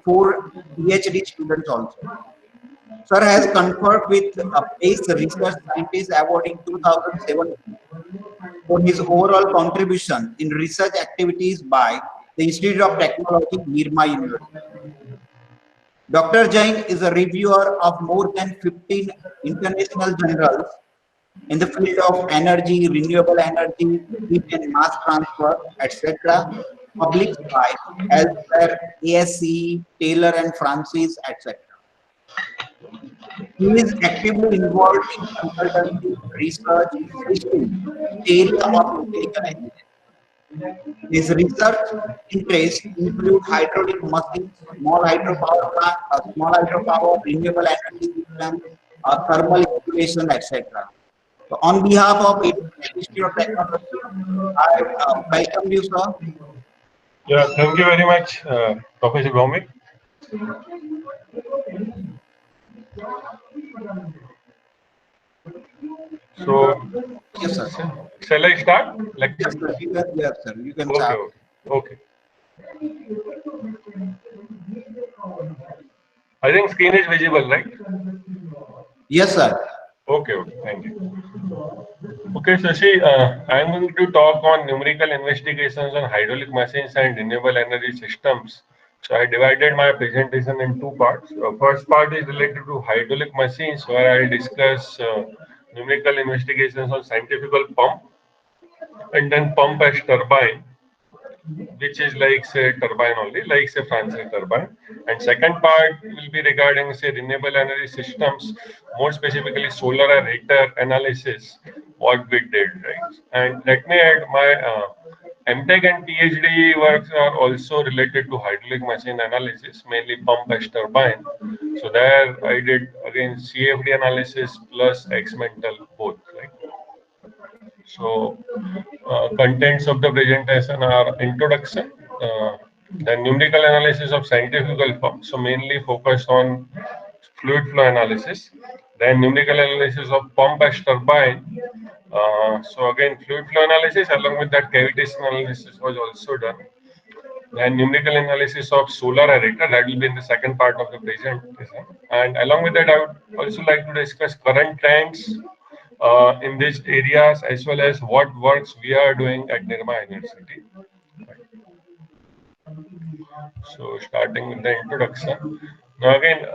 4 PhD students also. Sir has conferred with a Best Research Scientist Award in 2017 for his overall contribution in research activities by the Institute of Technology, Nirma University. Dr. Jain is a reviewer of more than 15 international journals in the field of energy, renewable energy, heat and mass transfer, etc., published by Elsewhere, ASCE, Taylor and Francis, etc. He is actively involved in consultancy, research, especially in the area of mechanical engineering. His research interests include hydraulic machines, small hydropower plant, small hydropower, renewable energy systems, thermal insulation, etc. So on behalf of Indian Institute of Technology, I welcome you, sir. Yeah, thank you very much, Professor Bhaumik. So, Yes, sir. shall I start? Yes, sir. Yes, sir. You can Okay, start. okay. I think screen is visible, right? Yes, sir. Okay, thank you. Okay, Shashi, I am going to talk on numerical investigations on hydraulic machines and renewable energy systems. So I divided my presentation in two parts. First part is related to hydraulic machines, where I will discuss numerical investigations on centrifugal pump, and then pump as turbine, which is like say turbine only, like say Francis turbine. And second part will be regarding say renewable energy systems, more specifically solar array analysis, what we did, right? And let me add my MTech and PhD works are also related to hydraulic machine analysis, mainly pump as turbine. So there I did again CFD analysis plus experimental both, right? So, contents of the presentation are introduction, then numerical analysis of centrifugal pump, so mainly focused on fluid flow analysis, then numerical analysis of pump as turbine. So again, fluid flow analysis along with that cavitation analysis was also done. Then numerical analysis of solar arrator, that will be in the second part of the presentation. And along with that, I would also like to discuss current trends in these areas as well as what works we are doing at Nirma University. So starting with the introduction. Now again,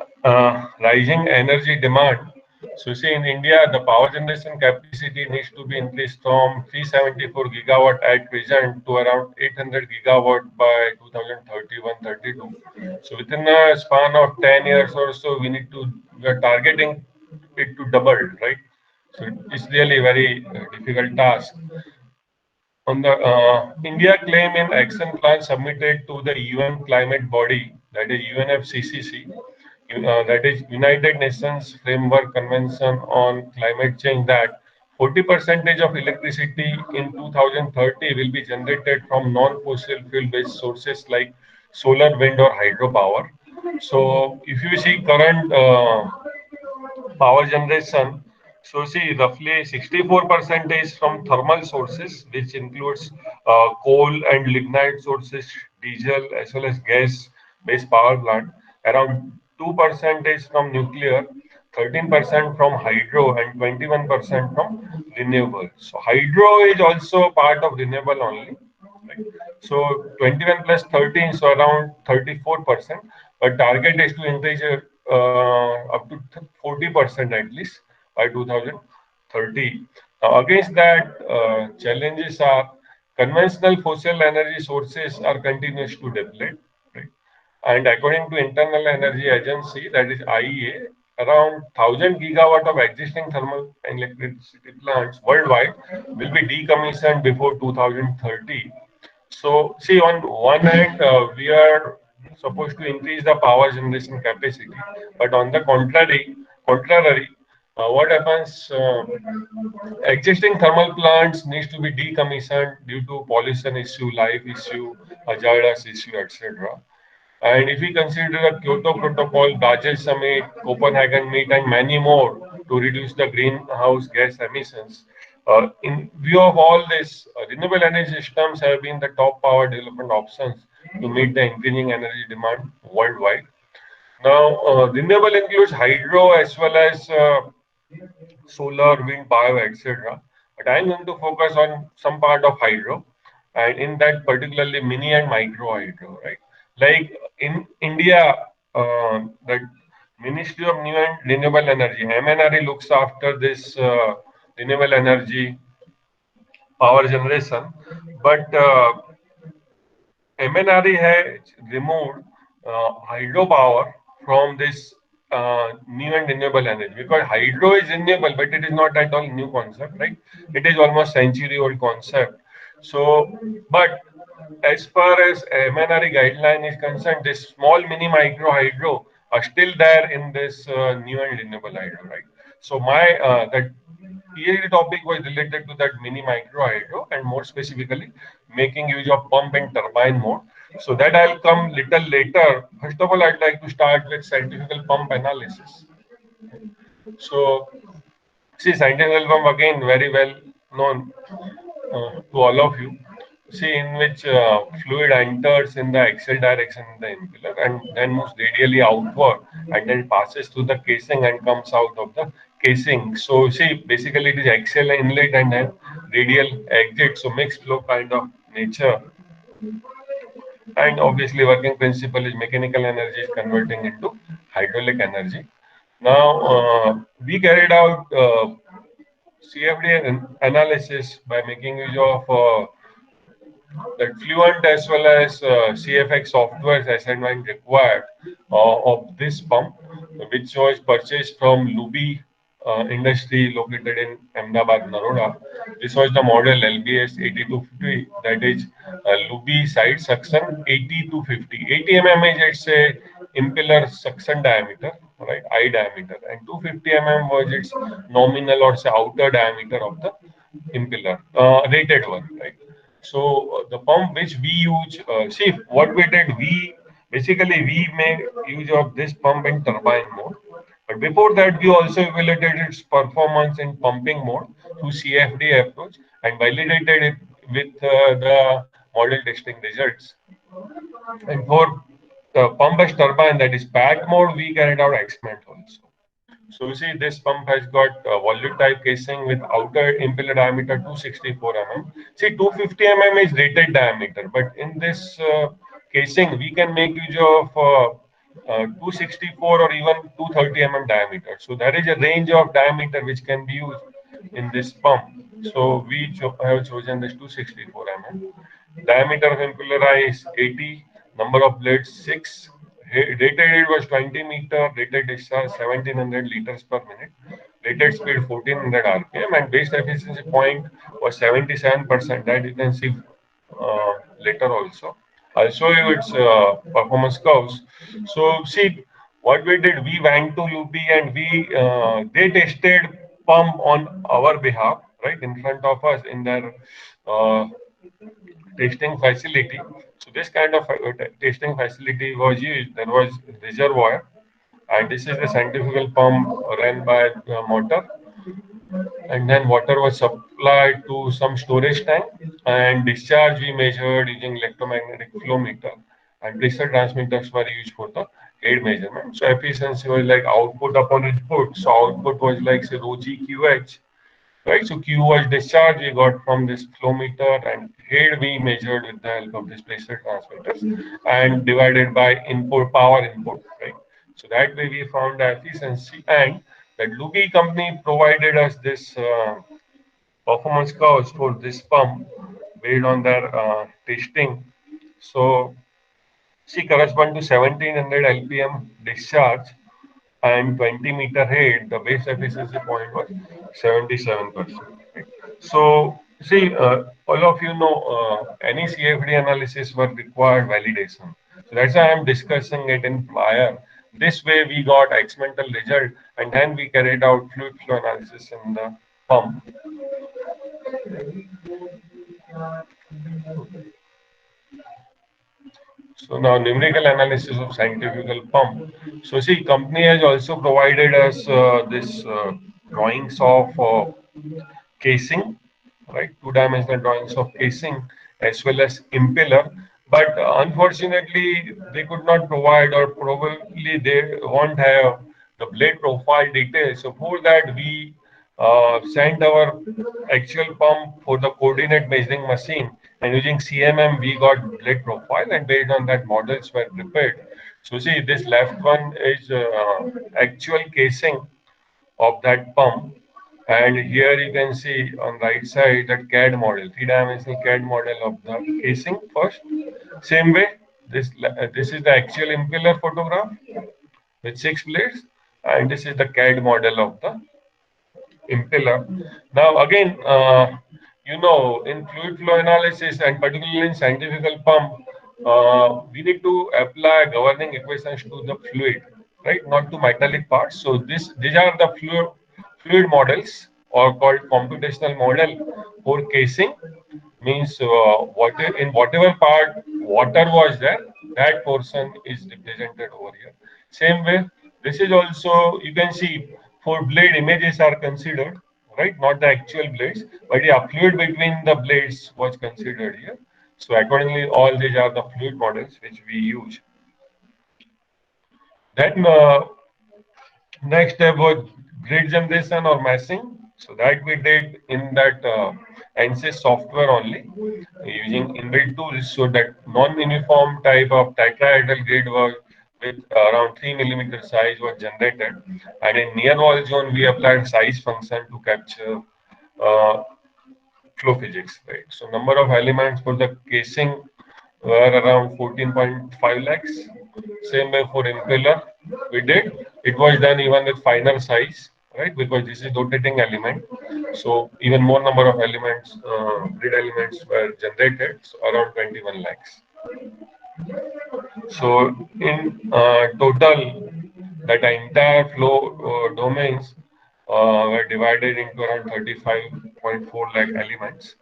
rising energy demand. So see in India, the power generation capacity needs to be increased from 374 gigawatt at present to around 800 gigawatt by 2031-32. So within a span of 10 years or so, we are targeting it to double, right? So it's really a very difficult task. On the India claim in action plan submitted to the UN climate body, that is UNFCCC, that is United Nations Framework Convention on Climate Change, that 40% of electricity in 2030 will be generated from non-fossil fuel-based sources like solar, wind, or hydropower. So, if you see current power generation, so see roughly 64% is from thermal sources, which includes coal and lignite sources, diesel as well as gas-based power plant. Around 2% is from nuclear, 13% from hydro, and 21% from renewable. So hydro is also part of renewable only. Right? So 21 plus 13, so around 34%. But target is to increase up to 40% at least by 2030. Now, against that, challenges are conventional fossil energy sources are continuous to deplete. Right? And according to Internal Energy Agency, that is IEA, around 1,000 gigawatt of existing thermal and electricity plants worldwide will be decommissioned before 2030. So, see, on one hand, we are supposed to increase the power generation capacity, but on the contrary, what happens? Existing thermal plants needs to be decommissioned due to pollution issue, life issue, hazardous issue, etc. And if we consider the Kyoto Protocol, Basel Summit, Copenhagen Meet, and many more to reduce the greenhouse gas emissions, In view of all this, renewable energy systems have been the top power development options to meet the increasing energy demand worldwide. Now, renewable includes hydro as well as solar, wind, bio, etc. But I'm going to focus on some part of hydro, and in that particularly mini and micro hydro, right? Like in India, the Ministry of New and Renewable Energy (MNRE) looks after this renewable energy power generation, but MNRE has removed hydropower from this new and renewable energy because hydro is renewable, but it is not at all new concept, right? It is almost century-old concept. So, but as far as MNRE guideline is concerned, this small mini micro hydro are still there in this new and renewable hydro, right? So my that PhD topic was related to that mini micro hydro and more specifically making use of pump and turbine mode. So that I'll come little later. First of all, I'd like to start with scientific pump analysis. So see, scientific pump again very well known to all of you. See, in which fluid enters in the axial direction in the impeller and then moves radially outward and then passes through the casing and comes out of the casing. So, see, basically it is axial inlet and then radial exit. So, mixed flow kind of nature. And obviously, working principle is mechanical energy is converting into hydraulic energy. Now, we carried out CFD analysis by making use of that Fluent as well as CFX software assignment required of this pump, which was purchased from Luby Industry located in Ahmedabad, Naroda. This was the model LBS 8250, that is Luby side suction 80-50. 80 mm is its impeller suction diameter, right? Eye diameter, and 250 mm was its nominal or say outer diameter of the impeller, rated one, right? So the pump which we use, see what we did, we basically we make use of this pump in turbine mode. But before that, we also evaluated its performance in pumping mode through CFD approach and validated it with the model testing results. And for the pump as turbine, that is PAT mode, we carried out experiment also. So you see this pump has got volute type casing with outer impeller diameter 264 mm. See 250 mm is rated diameter, but in this casing we can make use of 264 or even 230 mm diameter. So there is a range of diameter which can be used in this pump. So we have chosen this 264 mm. Diameter of impeller eye is 80, number of blades 6. Rated it was 20 meter, rated discharge 1700 liters per minute, rated speed 1400 RPM, and base efficiency point was 77%. That you can see later also. I'll show you its performance curves. So see what we did. We went to UP and they tested pump on our behalf, right in front of us in their uh, testing facility. So this kind of testing facility was used. There was reservoir, and this is the centrifugal pump run by motor, and then water was supplied to some storage tank, and discharge we measured using electromagnetic flow meter, and pressure transmitters were used for the head measurement. So efficiency was like output upon input. So output was like say rho g QH, right? So Q was discharge we got from this flow meter, and head we measured with the help of this pressure transmitters and divided by input power input, right? So that way we found the efficiency, and the Lugi company provided us this performance curves for this pump based on their testing. So she correspond to 1700 LPM discharge and 20-meter head, the base efficiency point was 77%. So, see, all of you know any CFD analysis were required validation. So that's why I'm discussing it in prior. This way, we got experimental result, and then we carried out fluid flow analysis in the pump. So now numerical analysis of centrifugal pump. So see, company has also provided us this drawings of casing, right? Two-dimensional drawings of casing as well as impeller. But unfortunately, they could not provide, or probably they won't have the blade profile details. So for that, we sent our actual pump for the coordinate measuring machine, and using CMM, we got blade profile, and based on that, models were prepared. So see, this left one is actual casing of that pump. And here you can see on right side that CAD model, three-dimensional CAD model of the casing first. Same way, this is the actual impeller photograph with 6 blades, and this is the CAD model of the impeller. Now again, in fluid flow analysis and particularly in scientific pump, we need to apply governing equations to the fluid, right? Not to metallic parts. So these are the fluid models, or called computational model for casing. Means in whatever part water was there, that portion is represented over here. Same way, this is also, you can see, for blade images are considered, right? Not the actual blades, but yeah, fluid between the blades was considered here. So accordingly, all these are the fluid models which we use. Then next step was grid generation or meshing. So that we did in that ANSYS software only, using inbuilt tools, so that non-uniform type of tetrahedral grid was with around 3 mm size was generated. And in near wall zone, we applied size function to capture uh, flow physics, right? So number of elements for the casing were around 14.5 lakhs. Same way for impeller, we did. It was done even with finer size, right? Because this is rotating element. So even more number of elements, grid elements were generated, so around 21 lakhs. So in total, that entire flow domains were divided into around 35.4 lakh elements.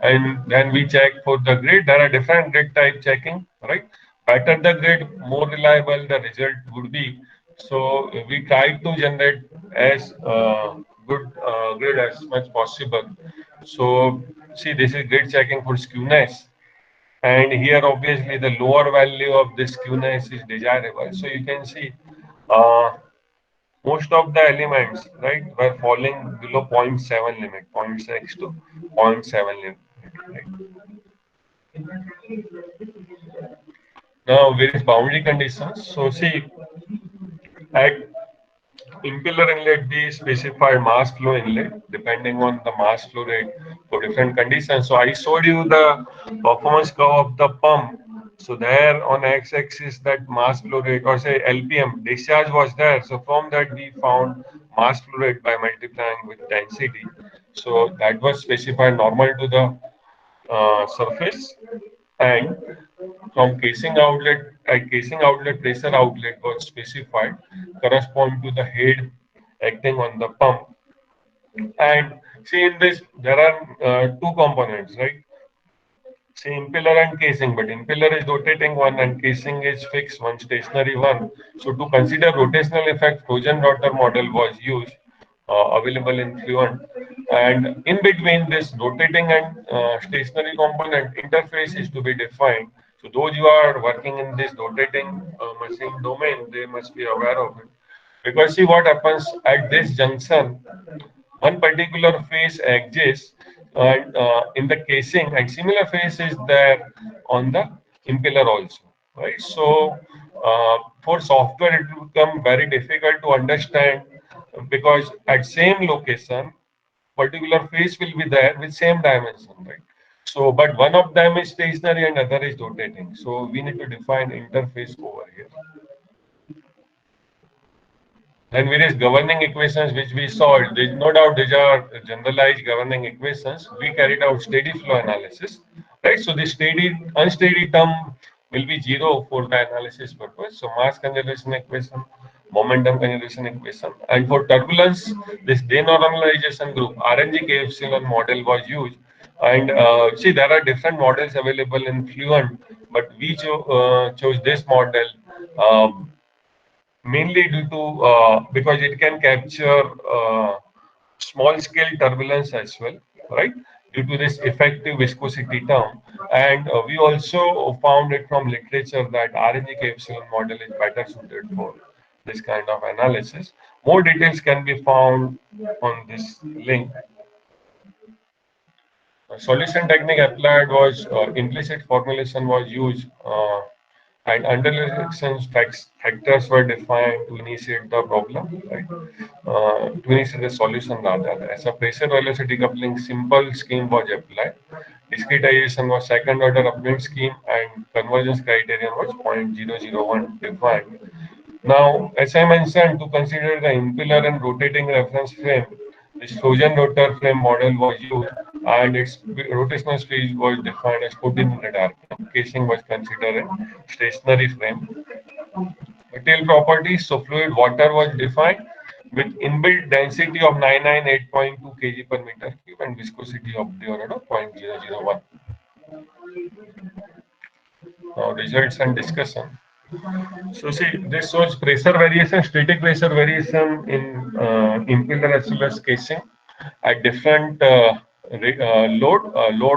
And then we check for the grid. There are different grid type checking, right? Better the grid, more reliable the result would be. So we try to generate as good grid as much possible. So see, this is grid checking for skewness. And here, obviously, the lower value of this skewness is desirable. So you can see uh, most of the elements, right, were falling below zero point 0.7 limit, zero point 0.6 to 0.7 limit. Right? Now, various boundary conditions. So see, at impeller inlet, we specify mass flow inlet depending on the mass flow rate for different conditions. So I showed you the performance curve of the pump. So there on x-axis, that mass flow rate, or say LPM discharge was there. So from that we found mass flow rate by multiplying with density. So that was specified normal to the surface, and from casing outlet pressure outlet was specified correspond to the head acting on the pump. And see, in this there are two components, right? See, impeller and casing, but impeller is rotating one and casing is fixed one, stationary one. So to consider rotational effect, Trojan rotor model was used, available in Fluent. And in between this rotating and stationary component, interface is to be defined. So those who are working in this rotating machine domain, they must be aware of it. Because see what happens at this junction, one particular phase exists in the casing, and similar phase is there on the impeller also, right? So for software, it will become very difficult to understand, because at same location, particular phase will be there with same dimension, right? So, but one of them is stationary and other is rotating. So we need to define interface over here. And various governing equations which we solved, no doubt these are generalized governing equations. We carried out steady flow analysis, right? So the unsteady term will be zero for the analysis purpose. So mass conservation equation, momentum conservation equation, and for turbulence, this denormalization group RNG K epsilon model was used. And see, there are different models available in Fluent, but we chose this model. Mainly due to because it can capture small scale turbulence as well, right? Due to this effective viscosity term. And we also found it from literature that RNG capsule model is better suited for this kind of analysis. More details can be found on this link. Solution technique applied was implicit formulation was used and underlying factors were defined to initiate the problem, right? To initiate the solution rather. As a pressure velocity coupling, simple scheme was applied. Discretization was second order upgrade scheme and convergence criterion was 0.001 defined. Now, as I mentioned, to consider the impeller and rotating reference frame, this Trojan rotor frame model was used and its rotational speed was defined as 1400 rpm. Casing was considered a stationary frame. Material properties, so fluid water was defined with inbuilt density of 998.2 kg per meter cube and viscosity of the order of 0.001. Now, results and discussion. So see, this shows pressure variation, static pressure variation in impeller as well as casing at different load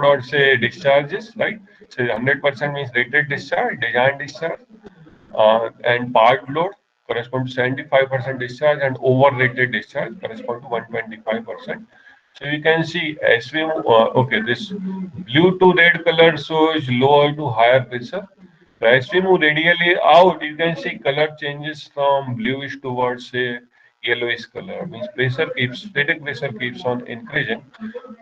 or say discharges, right? So 100% means rated discharge, design discharge, and part load correspond to 75% discharge and overrated discharge correspond to 125%. So you can see as we okay, this blue to red color shows lower to higher pressure. So as we move radially out, you can see color changes from bluish towards say yellowish color. Means pressure keeps static pressure keeps on increasing,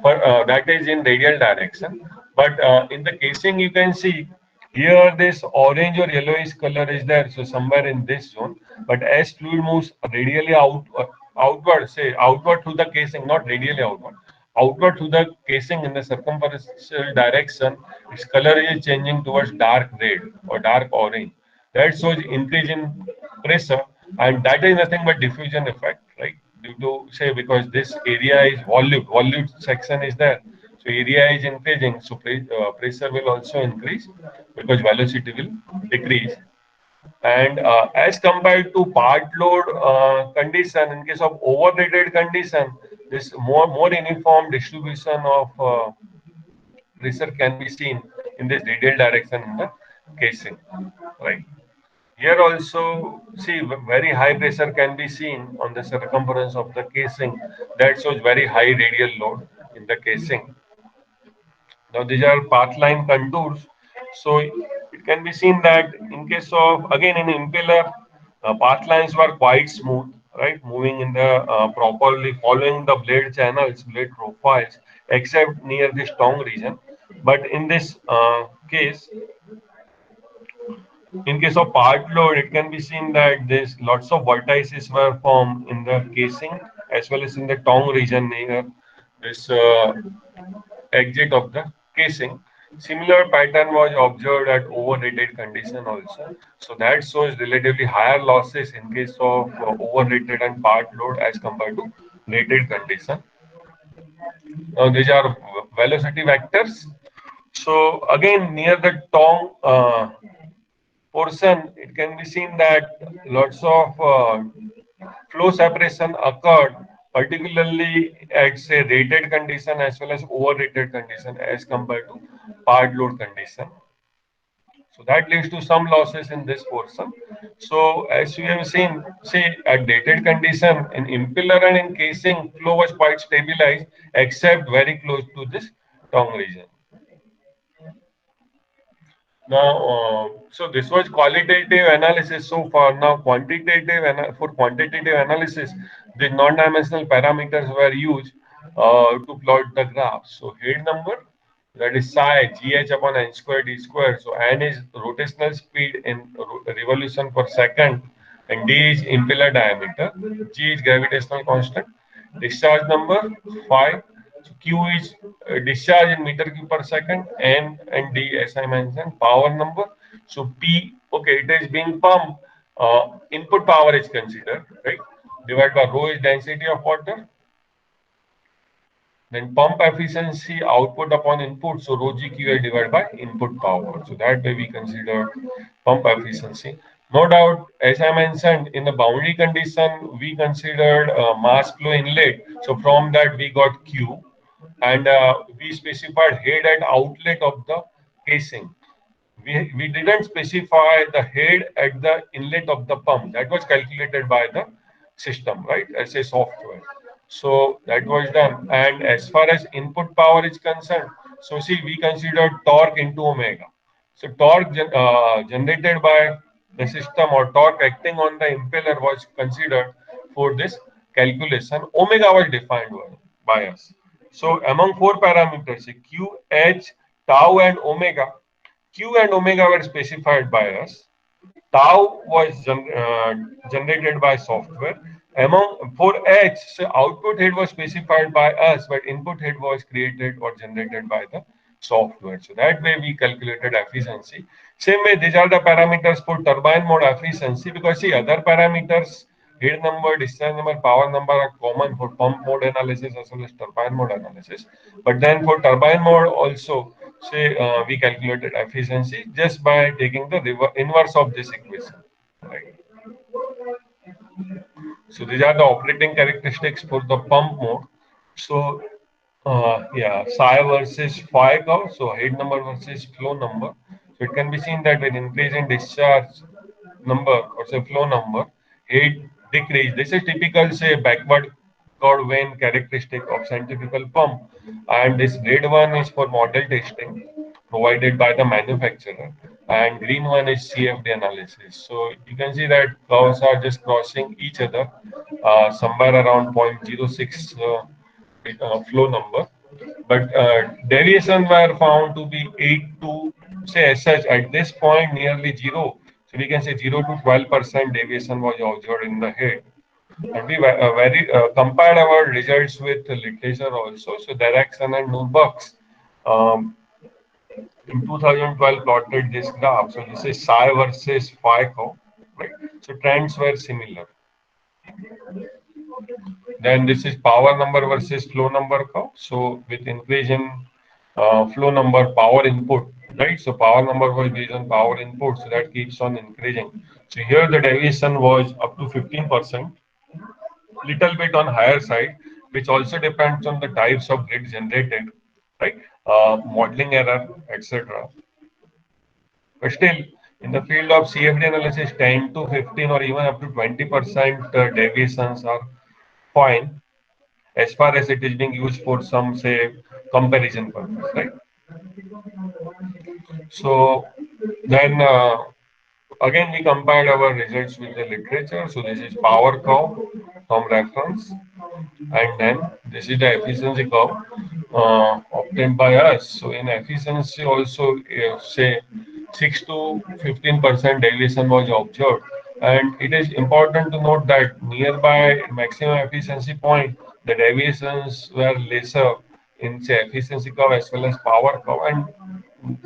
but that is in radial direction. But in the casing, you can see here this orange or yellowish color is there, so somewhere in this zone. But as fluid moves radially outward, say outward through the casing, not radially outward, outward through the casing in the circumferential direction, its color is changing towards dark red or dark orange. That shows increase in pressure, and that is nothing but diffusion effect, right? Due to say because this area is volute section is there, so area is increasing, so pressure will also increase because velocity will decrease. And as compared to part load condition, in case of overrated condition, this more uniform distribution of pressure can be seen in this radial direction in the casing, right? Here also, see, very high pressure can be seen on the circumference of the casing. That shows very high radial load in the casing. Now these are path line contours. So it can be seen that in case of again in impeller, path lines were quite smooth, right? Moving in the properly following the blade channels, blade profiles, except near this tongue region. But in this case, in case of part load, it can be seen that there's lots of vortices were formed in the casing as well as in the tongue region near this exit of the casing. Similar pattern was observed at overrated condition also. So that shows relatively higher losses in case of overrated and part load as compared to rated condition. Now these are velocity vectors. So again near the tongue portion, it can be seen that lots of flow separation occurred, particularly at say rated condition as well as overrated condition as compared to part load condition. So that leads to some losses in this portion. So as you have seen, say at rated condition in impeller and in casing, flow was quite stabilized except very close to this tongue region. Now, so this was qualitative analysis so far. Now, for quantitative analysis, the non-dimensional parameters were used to plot the graph. So, head number, that is psi gh upon n square d square. So, n is rotational speed in revolution per second, and d is impeller diameter. G is gravitational constant. Discharge number phi. So Q is discharge in meter cube per second, N and D as I mentioned, power number. So P, okay, it is being pumped. Input power is considered, right? Divided by rho is density of water. Then pump efficiency, output upon input. So rho GQA divided by input power. So that way we consider pump efficiency. No doubt, as I mentioned, in the boundary condition, we considered mass flow inlet. So from that, we got Q, and we specified head and outlet of the casing. We didn't specify the head at the inlet of the pump. That was calculated by the system, right, as a software. So that was done. And as far as input power is concerned, so see, we considered torque into omega. So torque generated by the system or torque acting on the impeller was considered for this calculation. Omega was defined by us. So among four parameters, Q, H, tau, and omega, Q and omega were specified by us. Tau was generated by software. Among for H, so output head was specified by us, but input head was created or generated by the software. So that way we calculated efficiency. Same way, these are the parameters for turbine mode efficiency because see other parameters, head number, discharge number, power number are common for pump mode analysis as well as turbine mode analysis. But then for turbine mode also, say we calculated efficiency just by taking the inverse of this equation. Right. So these are the operating characteristics for the pump mode. So yeah, psi versus phi curve. So head number versus flow number. So it can be seen that with increase in discharge number or say flow number, head decrease. This is typical say backward curve vein characteristic of centrifugal pump. And this red one is for model testing provided by the manufacturer. And green one is CFD analysis. So you can see that curves are just crossing each other somewhere around 0.06 flow number. But deviation were found to be 8 to say as such at this point nearly zero. So we can say 0 to 12% deviation was observed in the head. And we very compared our results with the literature also. So Derrickson and Nurbucks um, in 2012 plotted this graph. So this is psi versus phi curve, right? So trends were similar. Then this is power number versus flow number curve. So with increase in flow number, power input, right? So power number was based on power input, so that keeps on increasing. So here the deviation was up to 15%, little bit on higher side, which also depends on the types of grid generated, right? Modeling error, etc. But still, in the field of CFD analysis, 10 to 15 or even up to 20% deviations are fine as far as it is being used for some say comparison purpose, right? So then again we compared our results with the literature. So this is power curve from reference, and then this is the efficiency curve obtained by us. So in efficiency also say 6 to 15% deviation was observed. And it is important to note that nearby maximum efficiency point, the deviations were lesser in say efficiency curve as well as power curve. And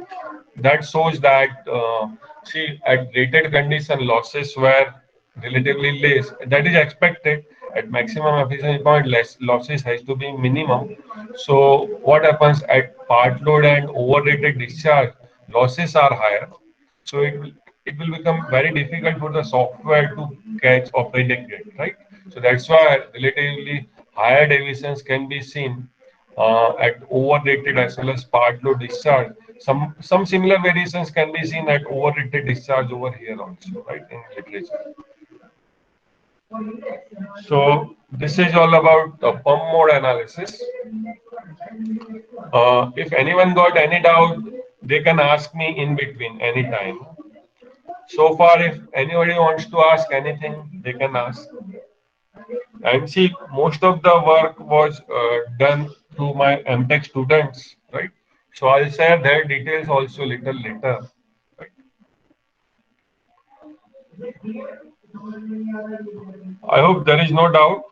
that shows that see at rated condition losses were relatively less. That is expected. At maximum efficiency point, less losses has to be minimum. So what happens at part load and overrated discharge, losses are higher. So it will become very difficult for the software to catch operating rate, right? So that's why relatively higher deviations can be seen at overrated as well as part load discharge. Some similar variations can be seen at overrated discharge over here also, right, in literature. So this is all about pump mode analysis. If anyone got any doubt, they can ask me in between anytime. So far, if anybody wants to ask anything, they can ask. And see, most of the work was done through my MTech students, right? So I'll share their details also little later. Right? I hope there is no doubt,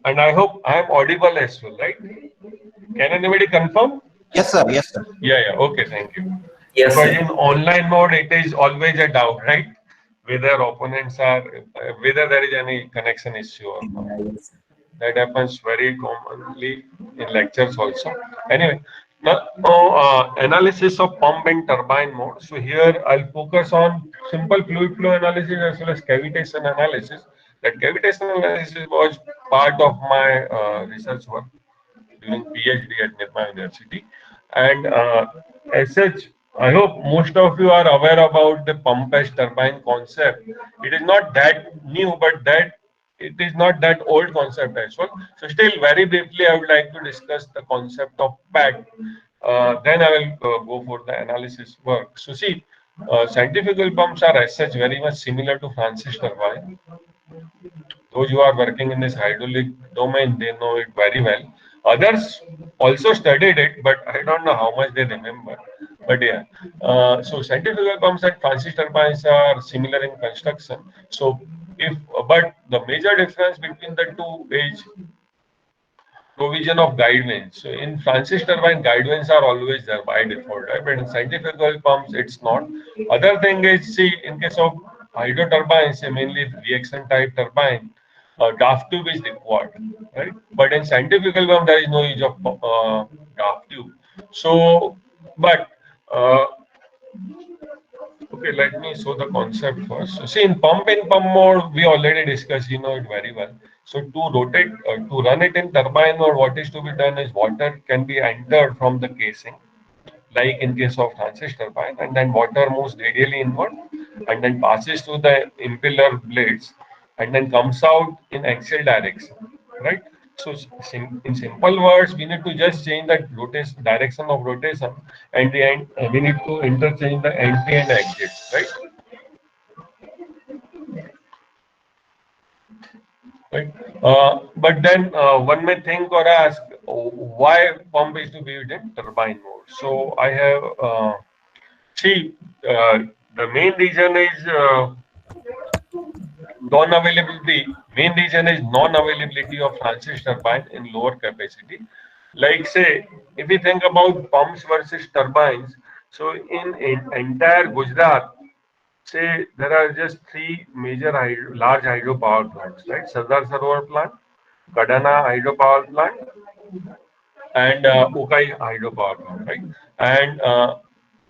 and I hope I am audible as well, right? Can anybody confirm? Yes, sir. Yes, sir. Yeah, yeah. Okay, thank you. Yes, Because sir. in online mode, it is always a doubt, right? Whether opponents are, whether there is any connection issue or not. Yes, sir. That happens very commonly in lectures also. Anyway, Now, analysis of pump and turbine mode. So here I'll focus on simple fluid flow analysis as well as cavitation analysis. That cavitation analysis was part of my research work during PhD at Nirma University. And as such, I hope most of you are aware about the pump as turbine concept. It is not that new, but that it is not that old concept as well. So still very briefly, I would like to discuss the concept of PAT. Then I will go for the analysis work. So see, centrifugal pumps are as such very much similar to Francis turbine. Those who are working in this hydraulic domain, they know it very well. Others also studied it, but I don't know how much they remember. But yeah, so centrifugal pumps and Francis turbines are similar in construction. So if, but the major difference between the two is provision of guidelines. So in Francis turbine, guidelines are always there by default, right? But in centrifugal pumps, it's not. Other thing is, see, in case of hydro turbines, mainly reaction type turbine, draft tube is required, right? But in centrifugal pump, there is no use of draft tube. So, but okay, let me show the concept first. So see, in pump mode, we already discussed, you know it very well. So to rotate, to run it in turbine mode, what is to be done is water can be entered from the casing, like in case of Francis turbine, and then water moves radially inward and then passes through the impeller blades and then comes out in axial direction, right? So in simple words, we need to just change the rotation direction of rotation, and the end, we need to interchange the entry and exit, right? Right. But then one may think or ask, why pump is to be used in turbine mode? So I have see, the main reason is non-availability. Main reason is non-availability of Francis turbine in lower capacity. Like say, if we think about pumps versus turbines, so in entire Gujarat, say there are just three major large hydropower plants, right? Sardar Sarovar plant, Kadana hydropower plant, and Ukai hydropower plant, right? And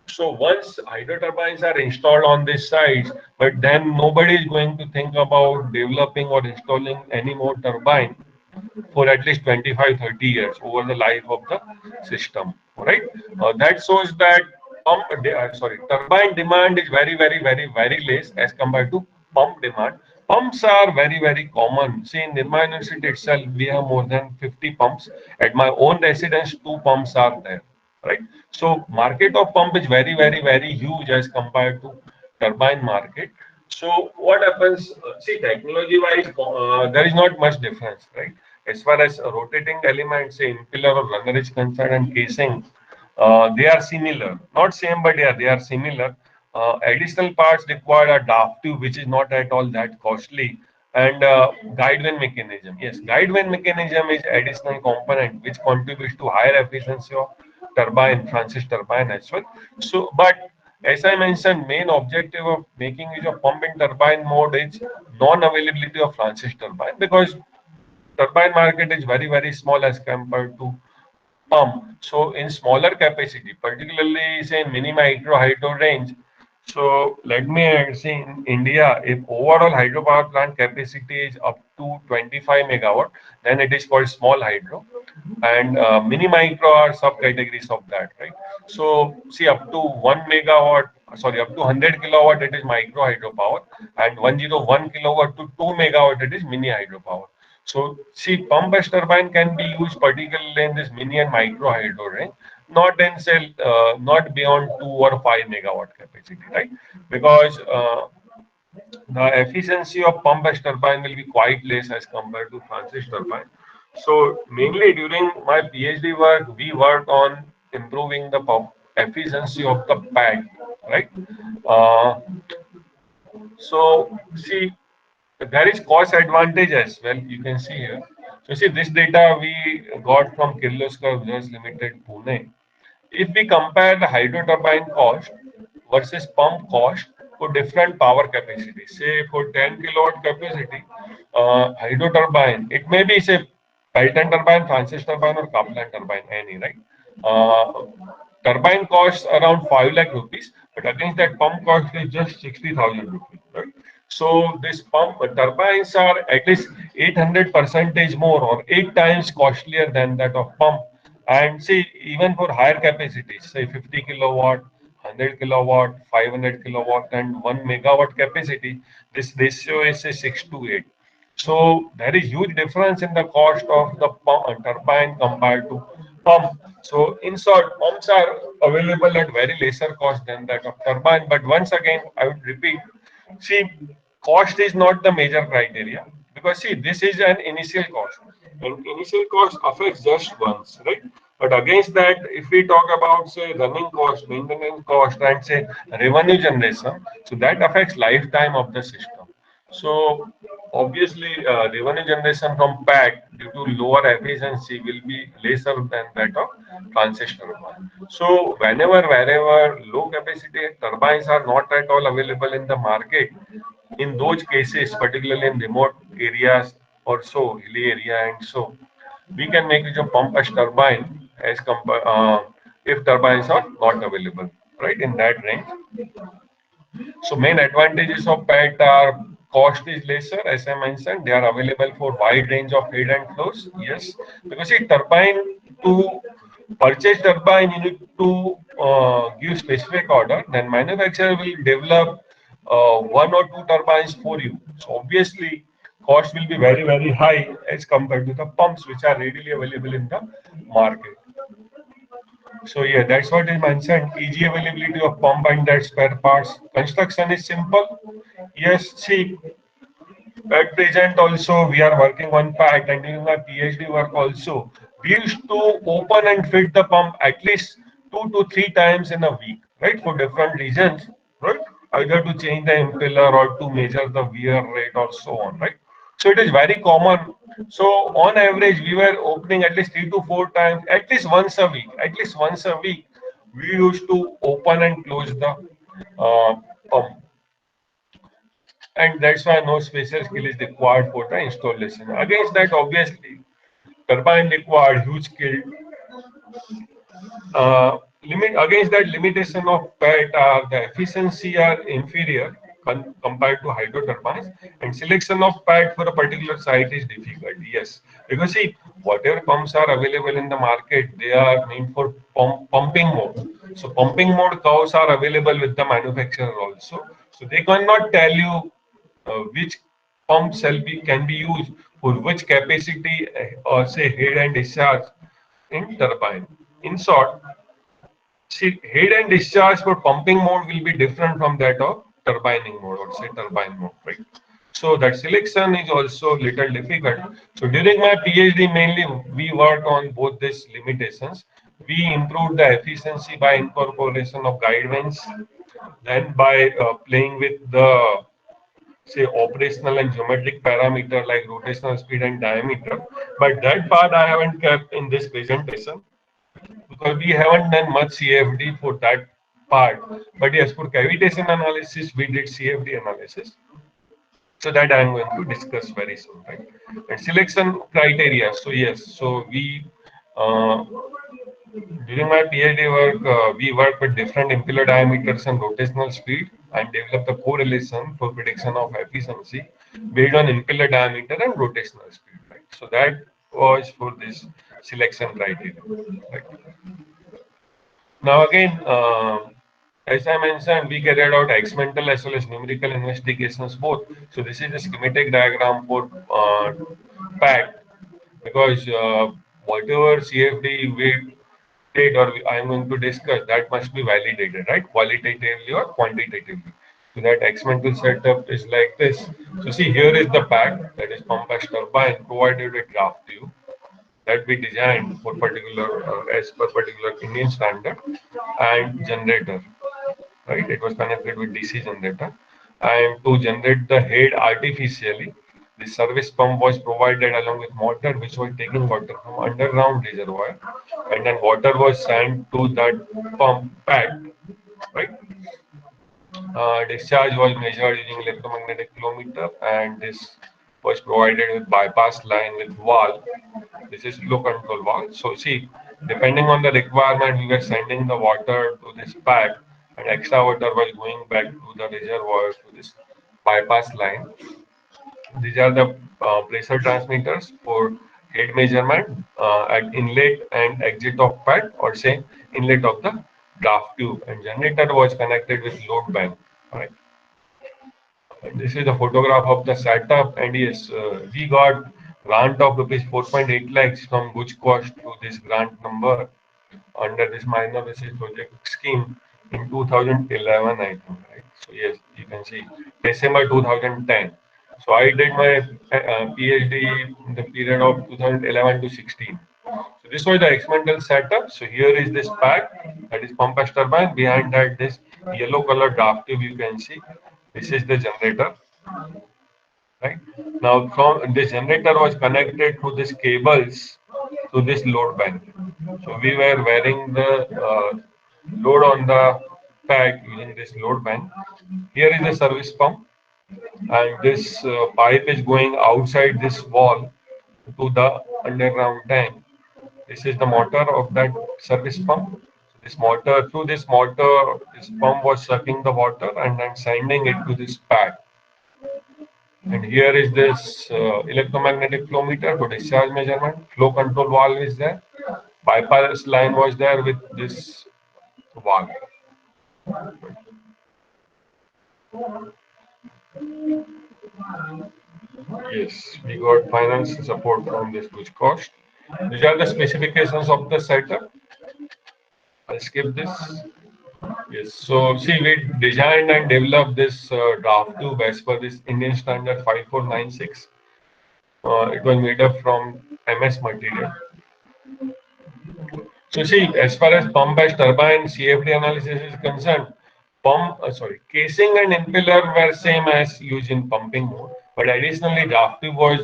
so once hydro turbines are installed on these sites, but then nobody is going to think about developing or installing any more turbine for at least 25, 30 years over the life of the system, right? That shows that turbine demand is very less as compared to pump demand. Pumps are very common. See, in Nirma University itself, we have more than 50 pumps. At my own residence, two pumps are there, right? So market of pump is very huge as compared to turbine market. So what happens? See, technology-wise, there is not much difference, right? As far as rotating elements, say impeller or runner is concerned, and casing, they are similar. Not same, but yeah, they are similar. Additional parts required are draft tube, which is not at all that costly, and guide vane mechanism. Yes, guide vane mechanism is additional component which contributes to higher efficiency of turbine, Francis turbine as well. So, but as I mentioned, main objective of making use of pump and turbine mode is non-availability of Francis turbine, because turbine market is very small as compared to pump. So in smaller capacity, particularly say in mini micro hydro range. So let me say in India, if overall hydropower plant capacity is up to 25 megawatt, then it is called small hydro, and mini micro are subcategories of that, right? So see, up to 1 megawatt, sorry, up to 100 kilowatt, it is micro hydropower, and 101 kilowatt to 2 megawatt, it is mini hydropower. So see, pump-based turbine can be used particularly in this mini and micro hydro range, not in say, not beyond 2 or 5 megawatt capacity, right? Because the efficiency of pump-based turbine will be quite less as compared to Francis turbine. So mainly during my PhD work, we worked on improving the pump efficiency of the pad, right? Uh, so see, there is cost advantage as well. You can see here. So see, this data we got from Kirloskar Research Limited, Pune. If we compare the hydro turbine cost versus pump cost for different power capacities, say for 10 kilowatt capacity, hydro turbine, it may be say Pelton turbine, Francis turbine, or Kaplan turbine, any, right? turbine costs around 5 lakh rupees, but against that pump cost is just 60,000 rupees, right? So this pump turbines are at least 800 percentage more or 8 times costlier than that of pump. And see, even for higher capacities, say 50 kilowatt, 100 kilowatt, 500 kilowatt, and 1 megawatt capacity, this ratio is say 6 to 8. So there is huge difference in the cost of the pump, turbine compared to pump. So in short, pumps are available at very lesser cost than that of turbine. But once again, I would repeat, see, cost is not the major criteria because see, this is an initial cost. And initial cost affects just once, right? But against that, if we talk about say running cost, maintenance cost, and say revenue generation, so that affects lifetime of the system. So obviously, revenue generation from PAT due to lower efficiency will be lesser than that of transistor one. So wherever low capacity turbines are not at all available in the market, in those cases, particularly in remote areas or so, hilly area and so, we can make use of pump as turbine if turbines are not available, right, in that range. So main advantages of PET are cost is lesser, as I mentioned. They are available for wide range of head and flows. Yes, because see, turbine to purchase turbine, you need to give specific order. Then manufacturer will develop one or two turbines for you. So obviously, cost will be very high as compared to the pumps which are readily available in the market. So yeah, that's what I mentioned. Easy availability of pump and that spare parts. Construction is simple. Yes, see, at present also we are working on PAT and doing our PhD work also. We used to open and fit the pump at least 2 to 3 times in a week, right? For different reasons, right? Either to change the impeller or to measure the wear rate or so on, right? So it is very common. So on average, we were opening at least 3 to 4 times, at least once a week. At least once a week, we used to open and close the pump, and that's why no special skill is required for the installation. Against that, obviously, turbine required huge skill. Limit against that limitation of PET, the efficiency are inferior compared to hydro turbines, and selection of PET for a particular site is difficult. Yes, because see, whatever pumps are available in the market, they are meant for pumping mode. So pumping mode curves are available with the manufacturer also. So they cannot tell you which pump shall be can be used for which capacity, or say head and discharge in turbine. In short, see, head and discharge for pumping mode will be different from that of turbining mode or say turbine mode, right? So that selection is also little difficult. So during my PhD, mainly we worked on both these limitations. We improved the efficiency by incorporation of guidelines, then by playing with the say operational and geometric parameter like rotational speed and diameter. But that part I haven't kept in this presentation because we haven't done much CFD for that part. But yes, for cavitation analysis, we did CFD analysis. So that I am going to discuss very soon, right? And selection criteria. So yes, so we during my PhD work, we work with different impeller diameters and rotational speed and develop the correlation for prediction of efficiency based on impeller diameter and rotational speed, right? So that was for this selection criteria, right? Now again, as I mentioned, we carried out experimental as well as numerical investigations both. So this is a schematic diagram for PAT because whatever CFD we did or I am going to discuss, that must be validated, right? Qualitatively or quantitatively. So that experimental setup is like this. So see, here is the PAT, that is pump as turbine, provided a graph to you that we designed for particular as per particular Indian standard and generator, right? It was connected with DC generator, and to generate the head artificially, the service pump was provided along with motor, which was taking water from underground reservoir, and then water was sent to that pump pad, right? Discharge was measured using electromagnetic kilometer, and this was provided with bypass line with valve. This is flow control valve. So see, Depending on the requirement, we were sending the water to this pack, and extra water was going back to the reservoir to this bypass line. These are the pressure transmitters for head measurement at inlet and exit of pad, or say inlet of the draft tube. And generator was connected with load bank. Right. And this is the photograph of the setup. And yes, we got grant of rupees 4.8 lakhs from Guj Cost to this grant number under this minor research project scheme in 2011, I think, right? So yes, you can see December 2010. So I did my PhD in the period of 2011 to 16. So this was the experimental setup. So here is this pack, that is pump as turbine. Behind that, this yellow color draft tube you can see. This is the generator, right? Now from the generator was connected to these cables to this load bank. So we were wearing the load on the pack using this load bank. Here is the service pump, and this pipe is going outside this wall to the underground tank. This is the motor of that service pump. This motor, through this motor, this pump was sucking the water and then sending it to this pad. And here is this electromagnetic flow meter for discharge measurement. Flow control valve is there. Bypass line was there with this valve. Yes, we got finance support from this huge cost. These are the specifications of the setup. I'll skip this. Yes, so see, we designed and developed this draft tube as per this Indian standard 5496. It was made up from MS material. So see, as far as pump as turbine CFD analysis is concerned, casing and impeller were same as used in pumping mode, but additionally draft tube model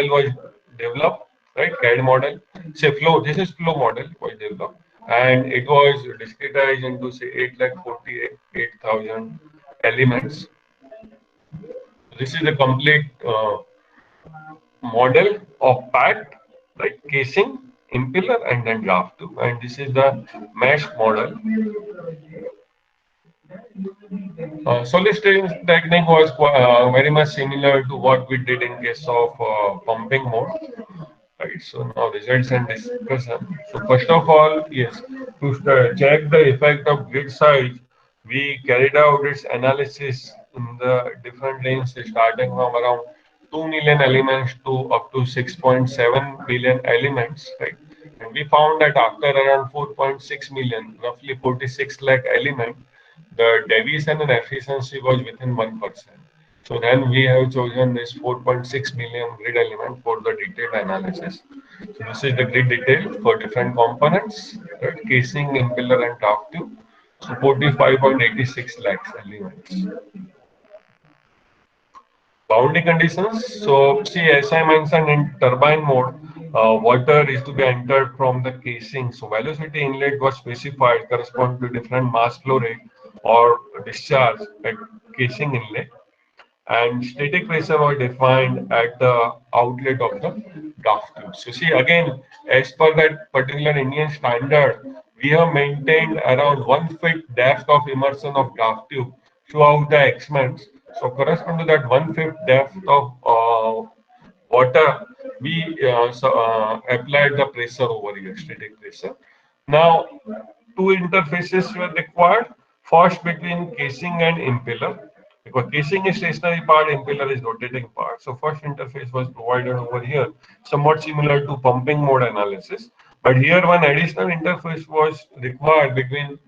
was developed, right? CAD model. Say flow, this is flow model was developed, and it was discretized into say 8,48,000 elements. This is the complete model of pack, like casing, impeller, and then draft tube. And this is the mesh model. Solid steering technique was very much similar to what we did in case of pumping mode. Right. So now results and discussion. So first of all, yes, to check the effect of grid size, we carried out its analysis in the different lanes, starting from around 2 million elements to up to 6.7 billion elements, right? And we found that after around 4.6 million, roughly 46 lakh elements, the deviation and efficiency was within 1%. So then we have chosen this 4.6 million grid element for the detailed analysis. So this is the grid detail for different components, right? Casing, impeller, and draft tube. So 45.86 lakhs elements. Boundary conditions. So see, as I mentioned, in turbine mode, water is to be entered from the casing. So velocity inlet was specified correspond to different mass flow rate or discharge at casing inlet, and static pressure was defined at the outlet of the draft tube. So see, again, as per that particular Indian standard, we have maintained around 1 feet depth of immersion of draft tube throughout the experiments. So correspond to that 1 feet depth of water, we applied the pressure over here, static pressure. Now, two interfaces were required. First, between casing and impeller, because casing is stationary part, impeller is rotating part. So first interface was provided over here, somewhat similar to pumping mode analysis. But here one additional interface was required between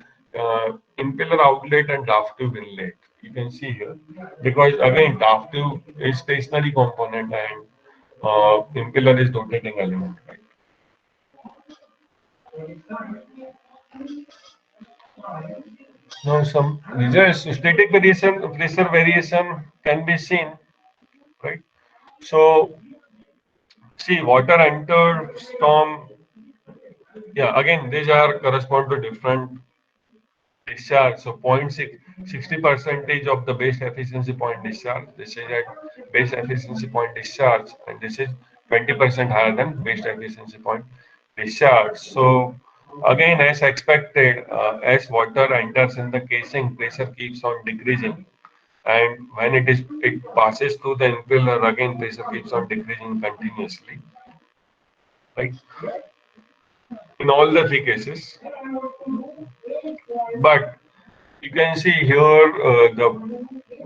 impeller outlet and draft tube inlet. You can see here, because again draft tube is stationary component and impeller is rotating element, right? Now some results, static variation, pressure variation can be seen, right? So see, water entered storm. Yeah, again, these are correspond to different discharge. So 60% of the base efficiency point discharge. This is at base efficiency point discharge, and this is 20% higher than base efficiency point discharge. So again, as expected, as water enters in the casing, pressure keeps on decreasing. And when it passes through the impeller, again pressure keeps on decreasing continuously, right? In all the three cases. But you can see here the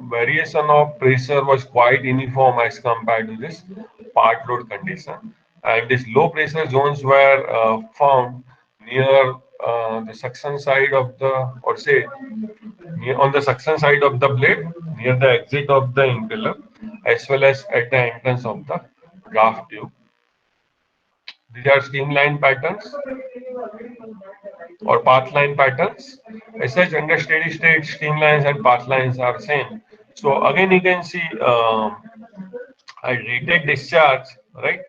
variation of pressure was quite uniform as compared to this part load condition. And these low pressure zones were found near the suction side of the, or say, on the suction side of the blade, near the exit of the impeller, as well as at the entrance of the draft tube. These are streamline patterns or path line patterns. As such, under steady state, streamlines and path lines are same. So again, you can see a rated discharge, right?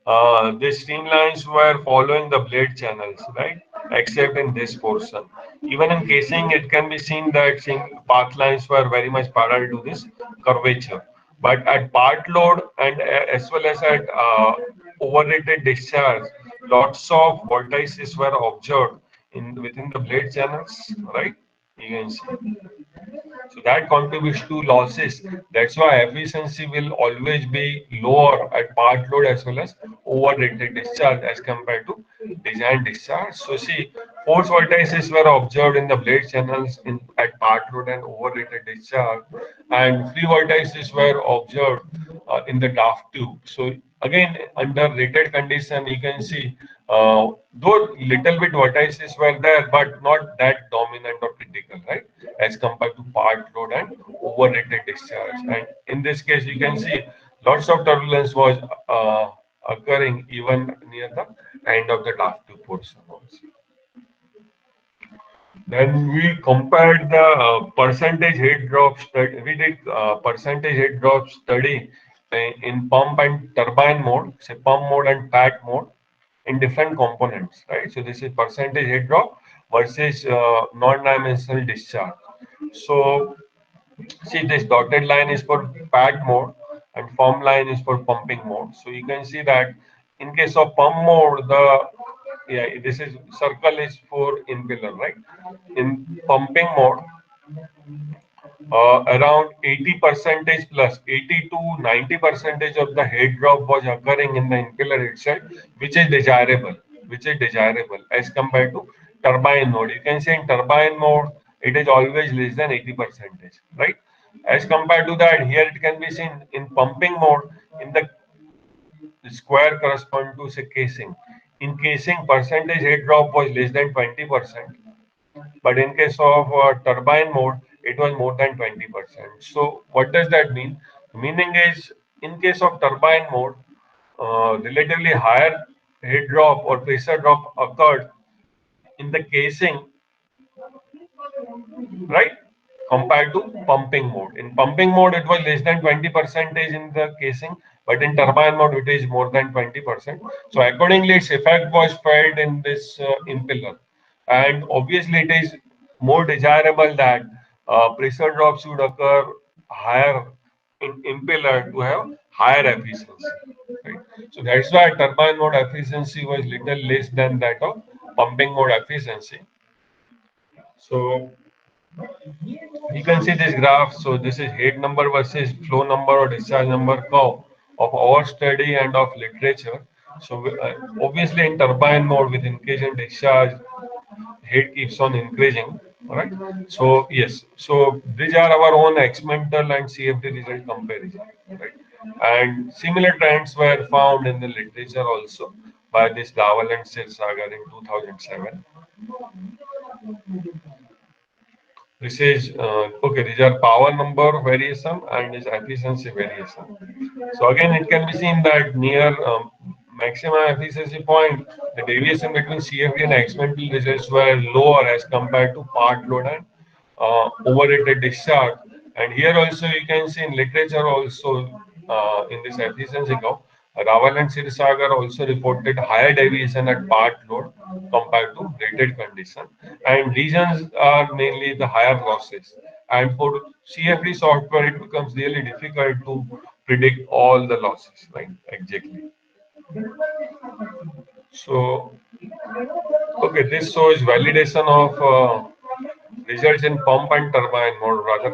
The streamlines were following the blade channels, right? Except in this portion. Even in casing, it can be seen that path lines were very much parallel to this curvature. But at part load and as well as at overrated discharge, lots of vortices were observed in within the blade channels, right? You can see. So that contributes to losses. That's why efficiency will always be lower at part load as well as overrated discharge as compared to design discharge. So see, force vortices were observed in the blade channels at part load and overrated discharge, and free vortices were observed in the draft tube. So again, under rated condition, you can see though little bit vortices were there, but not that dominant or critical, right? As compared to part load and overrated discharge. And in this case, you can see lots of turbulence was occurring even near the end of the draft tube portion also. Then we compared the percentage heat drop study. We did percentage heat drop study in pump and turbine mode, say pump mode and pat mode in different components, right? So this is percentage heat drop versus non-dimensional discharge. So see, this dotted line is for pad mode and firm line is for pumping mode. So you can see that in case of pump mode, this is circle is for impeller, right? In pumping mode, around 80 percentage plus 80 to 90 percentage of the head drop was occurring in the impeller itself, which is desirable, as compared to turbine mode. You can say in turbine mode, it is always less than 80 percentage, right? As compared to that, here it can be seen in pumping mode, in the square correspond to say casing. In casing, percentage head drop was less than 20%. But in case of turbine mode, it was more than 20%. So what does that mean? Meaning is in case of turbine mode, relatively higher heat drop or pressure drop occurred in the casing, right? Compared to pumping mode. In pumping mode, it was less than 20 percentage in the casing, but in turbine mode, it is more than 20%. So accordingly, its effect was felt in this impeller. And obviously, it is more desirable that pressure drop should occur higher in impeller to have higher efficiency. Right? So that's why turbine mode efficiency was little less than that of pumping mode efficiency. So you can see this graph. So this is head number versus flow number or discharge number curve of our study and of literature. So obviously in turbine mode with increase in discharge, head keeps on increasing. All right. So yes. So these are our own experimental and CFD result comparison. Right. And similar trends were found in the literature also by this Dawal and Sirsagar in 2007. This is okay. These are power number variation and this efficiency variation. So again, it can be seen that near maximum efficiency point, the deviation between CFD and experimental results were lower as compared to part load and overrated discharge. And here also you can see in literature also in this efficiency curve, Rawal and Sirsagar also reported higher deviation at part load compared to rated condition. And reasons are mainly the higher losses. And for CFD software, it becomes really difficult to predict all the losses, right? Exactly. So, okay, this shows validation of results in pump and turbine mode, rather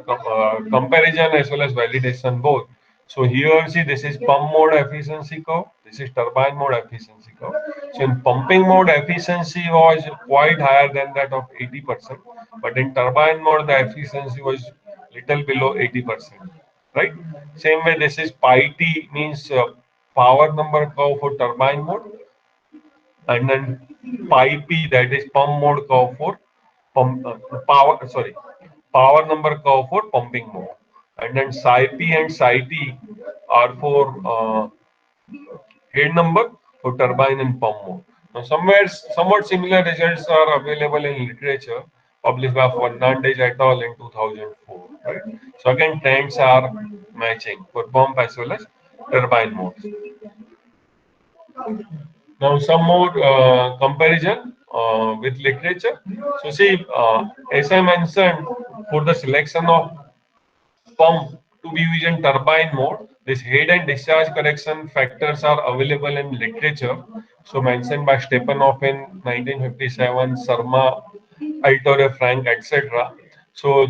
comparison as well as validation both. So here see, this is pump mode efficiency curve, this is turbine mode efficiency curve. So in pumping mode efficiency was quite higher than that of 80%, but in turbine mode the efficiency was little below 80%, right? Same way, this is pi t means power number curve for turbine mode, and then pi p, that is pump mode curve for power number curve for pumping mode, and then psi p and psi t are for head number for turbine and pump mode. Now somewhere somewhat similar results are available in literature published by Fernandez et al. In 2004, right? So again, trends are matching for pump as well as turbine modes. Now, some more comparison with literature. So, see, as I mentioned, for the selection of pump to be used in turbine mode, this head and discharge correction factors are available in literature. So, mentioned by Stepanov in 1957, Sharma, Altore, Frank, etc. So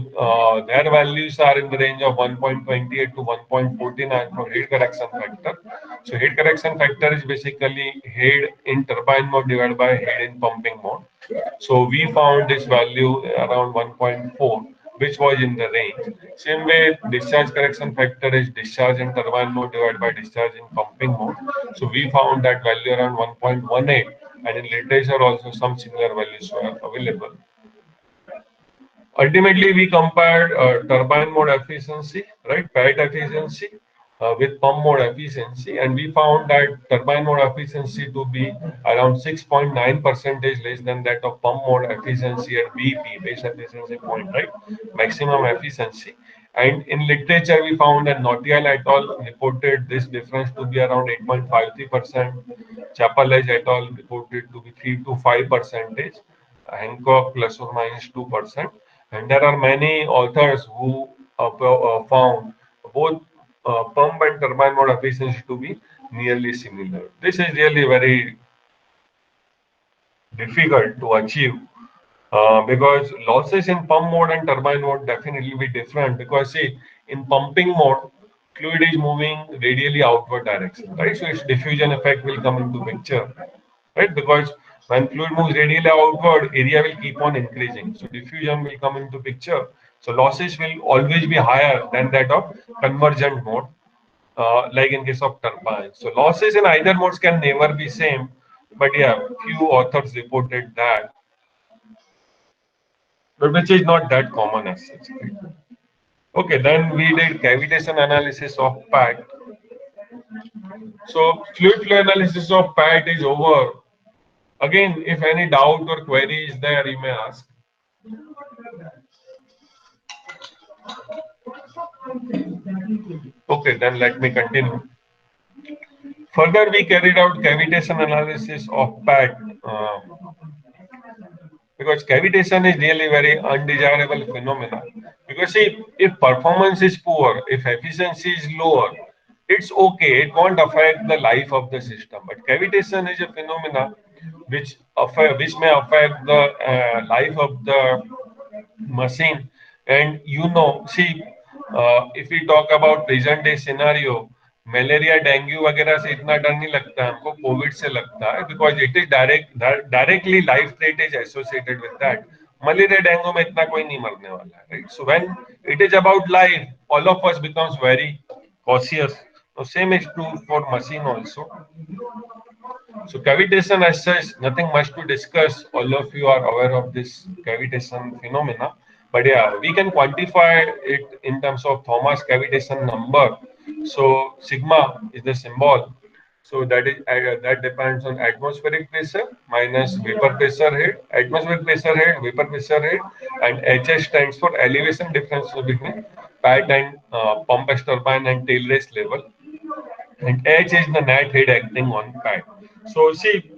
their values are in the range of 1.28 to 1.49 for head correction factor. So head correction factor is basically head in turbine mode divided by head in pumping mode. So we found this value around 1.4, which was in the range. Same way, discharge correction factor is discharge in turbine mode divided by discharge in pumping mode. So we found that value around 1.18, and in literature also some similar values were available. Ultimately, we compared turbine mode efficiency, right, PAT efficiency, with pump mode efficiency, and we found that turbine mode efficiency to be around 6.9% less than that of pump mode efficiency at BP, base efficiency point, right, maximum efficiency. And in literature, we found that Nautial et al. Reported this difference to be around 8.53%. Chapalez et al. Reported to be 3 to 5%. Hancock plus or minus 2%. And there are many authors who found both pump and turbine mode efficiency to be nearly similar. This is really very difficult to achieve because losses in pump mode and turbine mode definitely be different, because see, in pumping mode, fluid is moving radially outward direction, right? So its diffusion effect will come into picture, right? Because when fluid moves radially outward, area will keep on increasing. So diffusion will come into picture. So losses will always be higher than that of convergent mode, like in case of turbines. So losses in either modes can never be same. But yeah, few authors reported that, but which is not that common as such. Right? Okay, then we did cavitation analysis of PAT. So fluid flow analysis of PAT is over. Again, if any doubt or query is there, you may ask. Okay, then let me continue. Further, we carried out cavitation analysis of PAT because cavitation is really very undesirable phenomena. Because see, if performance is poor, if efficiency is lower, it's okay. It won't affect the life of the system. But cavitation is a phenomena which may affect the life of the machine. And see, if we talk about present day scenario, malaria dengue वगैरह से इतना डर नहीं लगता है हमको, Covid से लगता है, because it is directly life threat is associated with that. Malaria dengue में इतना कोई नहीं मरने वाला है, right? So when it is about life, all of us becomes very cautious. So same is true for machine also. So cavitation as such, nothing much to discuss. All of you are aware of this cavitation phenomena. But yeah, we can quantify it in terms of Thomas cavitation number. So sigma is the symbol. So that depends on atmospheric pressure minus vapor pressure head, atmospheric pressure head, vapor pressure head, and HS stands for elevation difference between pad and pump turbine and tail race level, and H is the net head acting on pad. So see,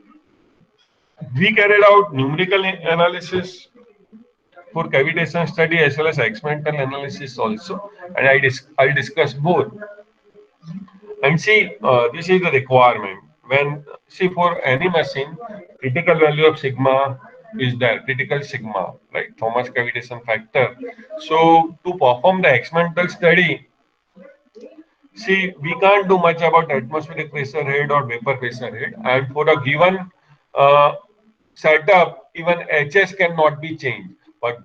we carried out numerical analysis for cavitation study as well as experimental analysis also, and I'll discuss both. And see, this is the requirement. when, see, for any machine, critical value of sigma is there, critical sigma, right? Thomas cavitation factor. So to perform the experimental study, see, we can't do much about atmospheric pressure head or vapor pressure head, and for a given uh, setup, even HS cannot be changed. But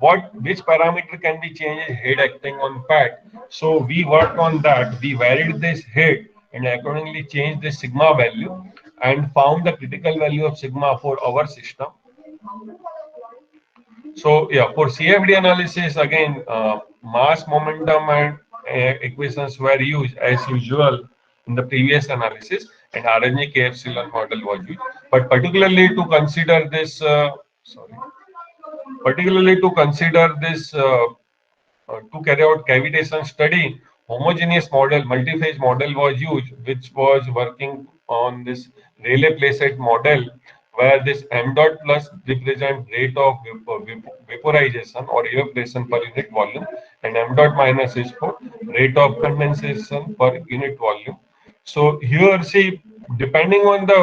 which parameter can be changed is head acting on pad. So we worked on that. We varied this head and accordingly changed the sigma value and found the critical value of sigma for our system. So yeah, for CFD analysis, again, mass, momentum, and equations were used as usual in the previous analysis, and RNA KFCL model was used. But particularly to consider this to carry out cavitation study, homogeneous model, multi-phase model was used, which was working on this Rayleigh Placet model, where this m dot plus represent rate of vaporization or evaporation per unit volume, and m dot minus is for rate of condensation per unit volume. So here, see, depending on the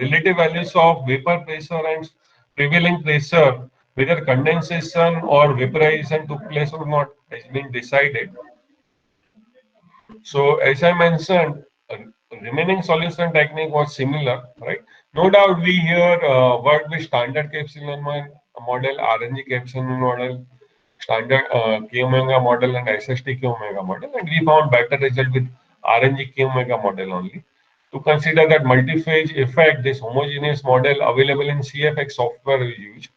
relative values of vapor pressure and prevailing pressure, whether condensation or vaporization took place or not has been decided. So as I mentioned, remaining solution technique was similar, right? No doubt we here worked with standard Epsilon model, RNG Epsilon model, standard K omega model and SST K omega model, and we found better result with RNG K omega model only. To consider that multi-phase effect, this homogeneous model available in CFX software is used.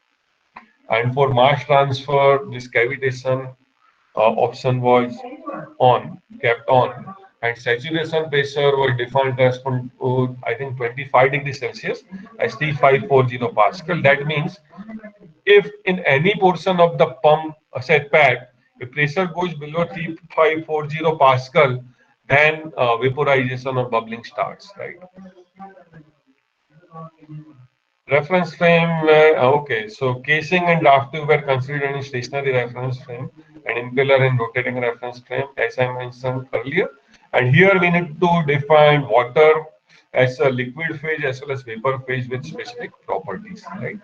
And for mass transfer, this cavitation option was kept on, and saturation pressure was defined as I think 25 degrees Celsius as 3540 Pascal. That means if in any portion of the pump set pad, if pressure goes below 3540 Pascal, then vaporization or bubbling starts, right? Reference frame, okay, so casing and draft tube were considered in stationary reference frame and impeller and rotating reference frame, as I mentioned earlier. And here we need to define water as a liquid phase as well as vapor phase with specific properties, right?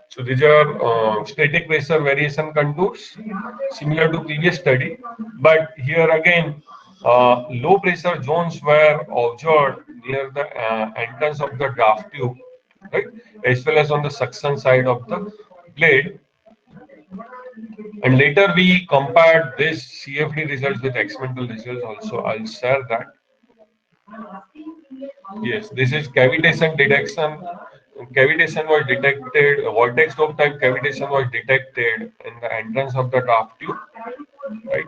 So these are static pressure variation contours, similar to previous study, but here again, low pressure zones were observed near the entrance of the draft tube, right, as well as on the suction side of the blade. And later we compared this CFD results with experimental results also. I'll share that. Yes, this is cavitation detection. Cavitation was detected, vortex stop type cavitation was detected in the entrance of the draft tube, right?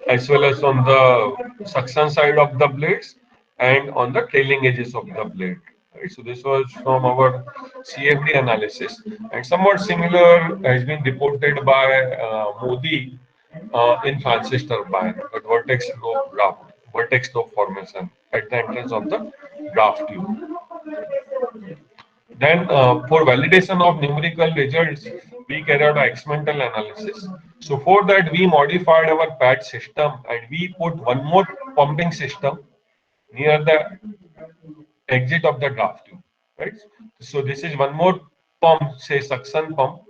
As well as on the suction side of the blades and on the trailing edges of the blade. Right? So this was from our CFD analysis, and somewhat similar has been reported by Modi in Francis turbine, but vortex lobe formation at the entrance of the draft tube. Then, for validation of numerical results, we carried out experimental analysis. So for that, we modified our pad system and we put one more pumping system near the exit of the draft tube, right? So this is one more pump, say suction pump,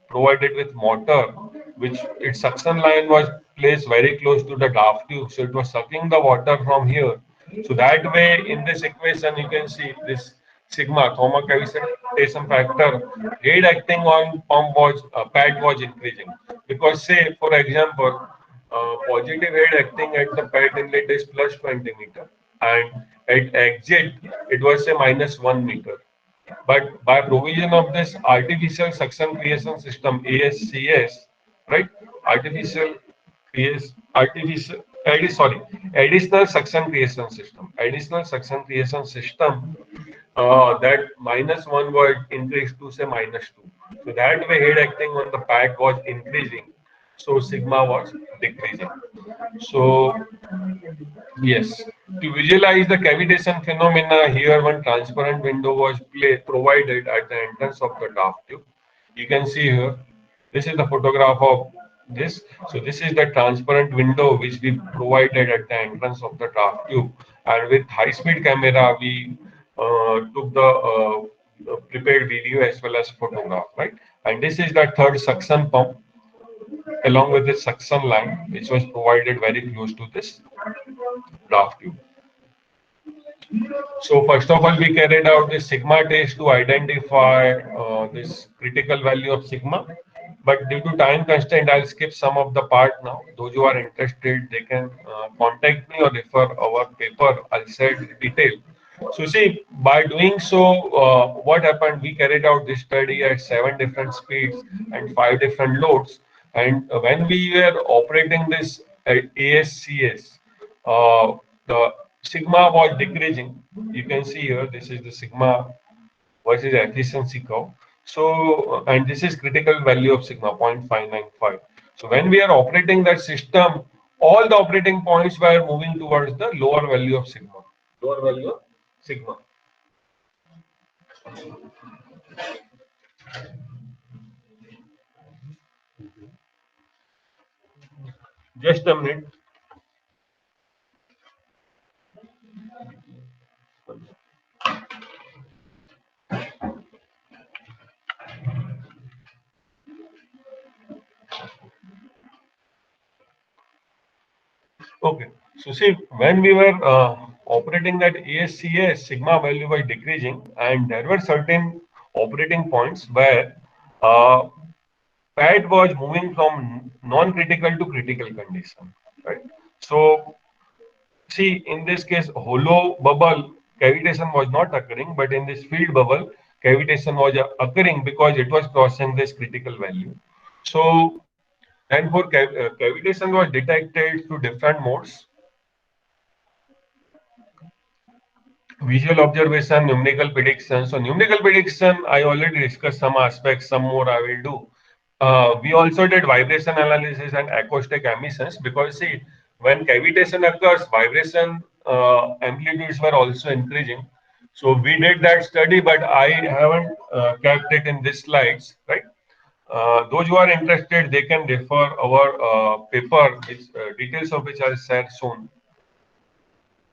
provided with motor, which its suction line was placed very close to the draft tube, so it was sucking the water from here. So that way, in this equation, you can see this sigma thermal cavitation factor head acting on pump was pad was increasing, because say for example, positive head acting at the pad inlet is plus 20 meter, and at exit it was say minus 1 meter. But by provision of this artificial suction creation system ASCS, right? Artificial creation, artificial, sorry, additional suction creation system. Additional suction creation system that -1 was increased to say -2. So that way head acting on the pad was increasing. So sigma was decreasing. So yes, to visualize the cavitation phenomena, here one transparent window was provided at the entrance of the draft tube. You can see here, this is the photograph of this. So this is the transparent window which we provided at the entrance of the draft tube. and with high-speed camera, we took the prepared video as well as photograph, right? And this is the third suction pump along with the suction line, which was provided very close to this draft tube. So first of all, we carried out the sigma test to identify this critical value of sigma. But due to time constraint, I'll skip some of the part now. Those who are interested, they can contact me or refer our paper. I'll send detail. So see, by doing so, what happened? We carried out this study at 7 different speeds and 5 different loads. And when we were operating this ASCS, the sigma was decreasing. You can see here, this is the sigma versus efficiency curve. So, and this is critical value of sigma 0.595. So when we are operating that system, all the operating points were moving towards the lower value of sigma. Lower value of sigma. Just a minute. Okay. So see, when we were operating that ASCS, sigma value was decreasing, and there were certain operating points where PAT was moving from non-critical to critical condition, right? So see, in this case, hollow bubble cavitation was not occurring, but in this field bubble, cavitation was occurring because it was crossing this critical value. So then for cavitation was detected through different modes: visual observation, numerical prediction. So numerical prediction, I already discussed some aspects, some more I will do. We also did vibration analysis and acoustic emissions because see, when cavitation occurs, vibration amplitudes were also increasing. So we did that study, but I haven't kept it in this slides, right? Those who are interested, they can refer our paper, which details of which I'll share soon.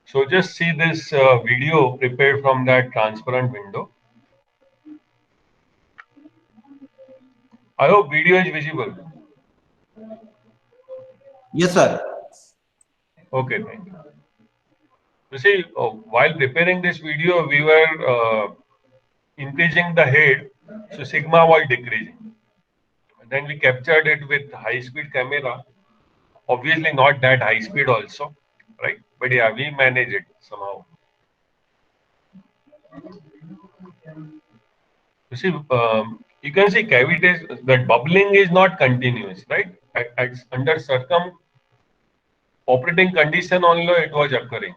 So just see this video prepared from that transparent window. I hope video is visible. Yes, sir. Okay, thank you. You see, while preparing this video, we were increasing the head, so sigma was decreasing. Then we captured it with high-speed camera. Obviously, not that high speed also, right? But yeah, we manage it somehow. You see, you can see cavities, that bubbling is not continuous, right? Under circum operating condition only it was occurring.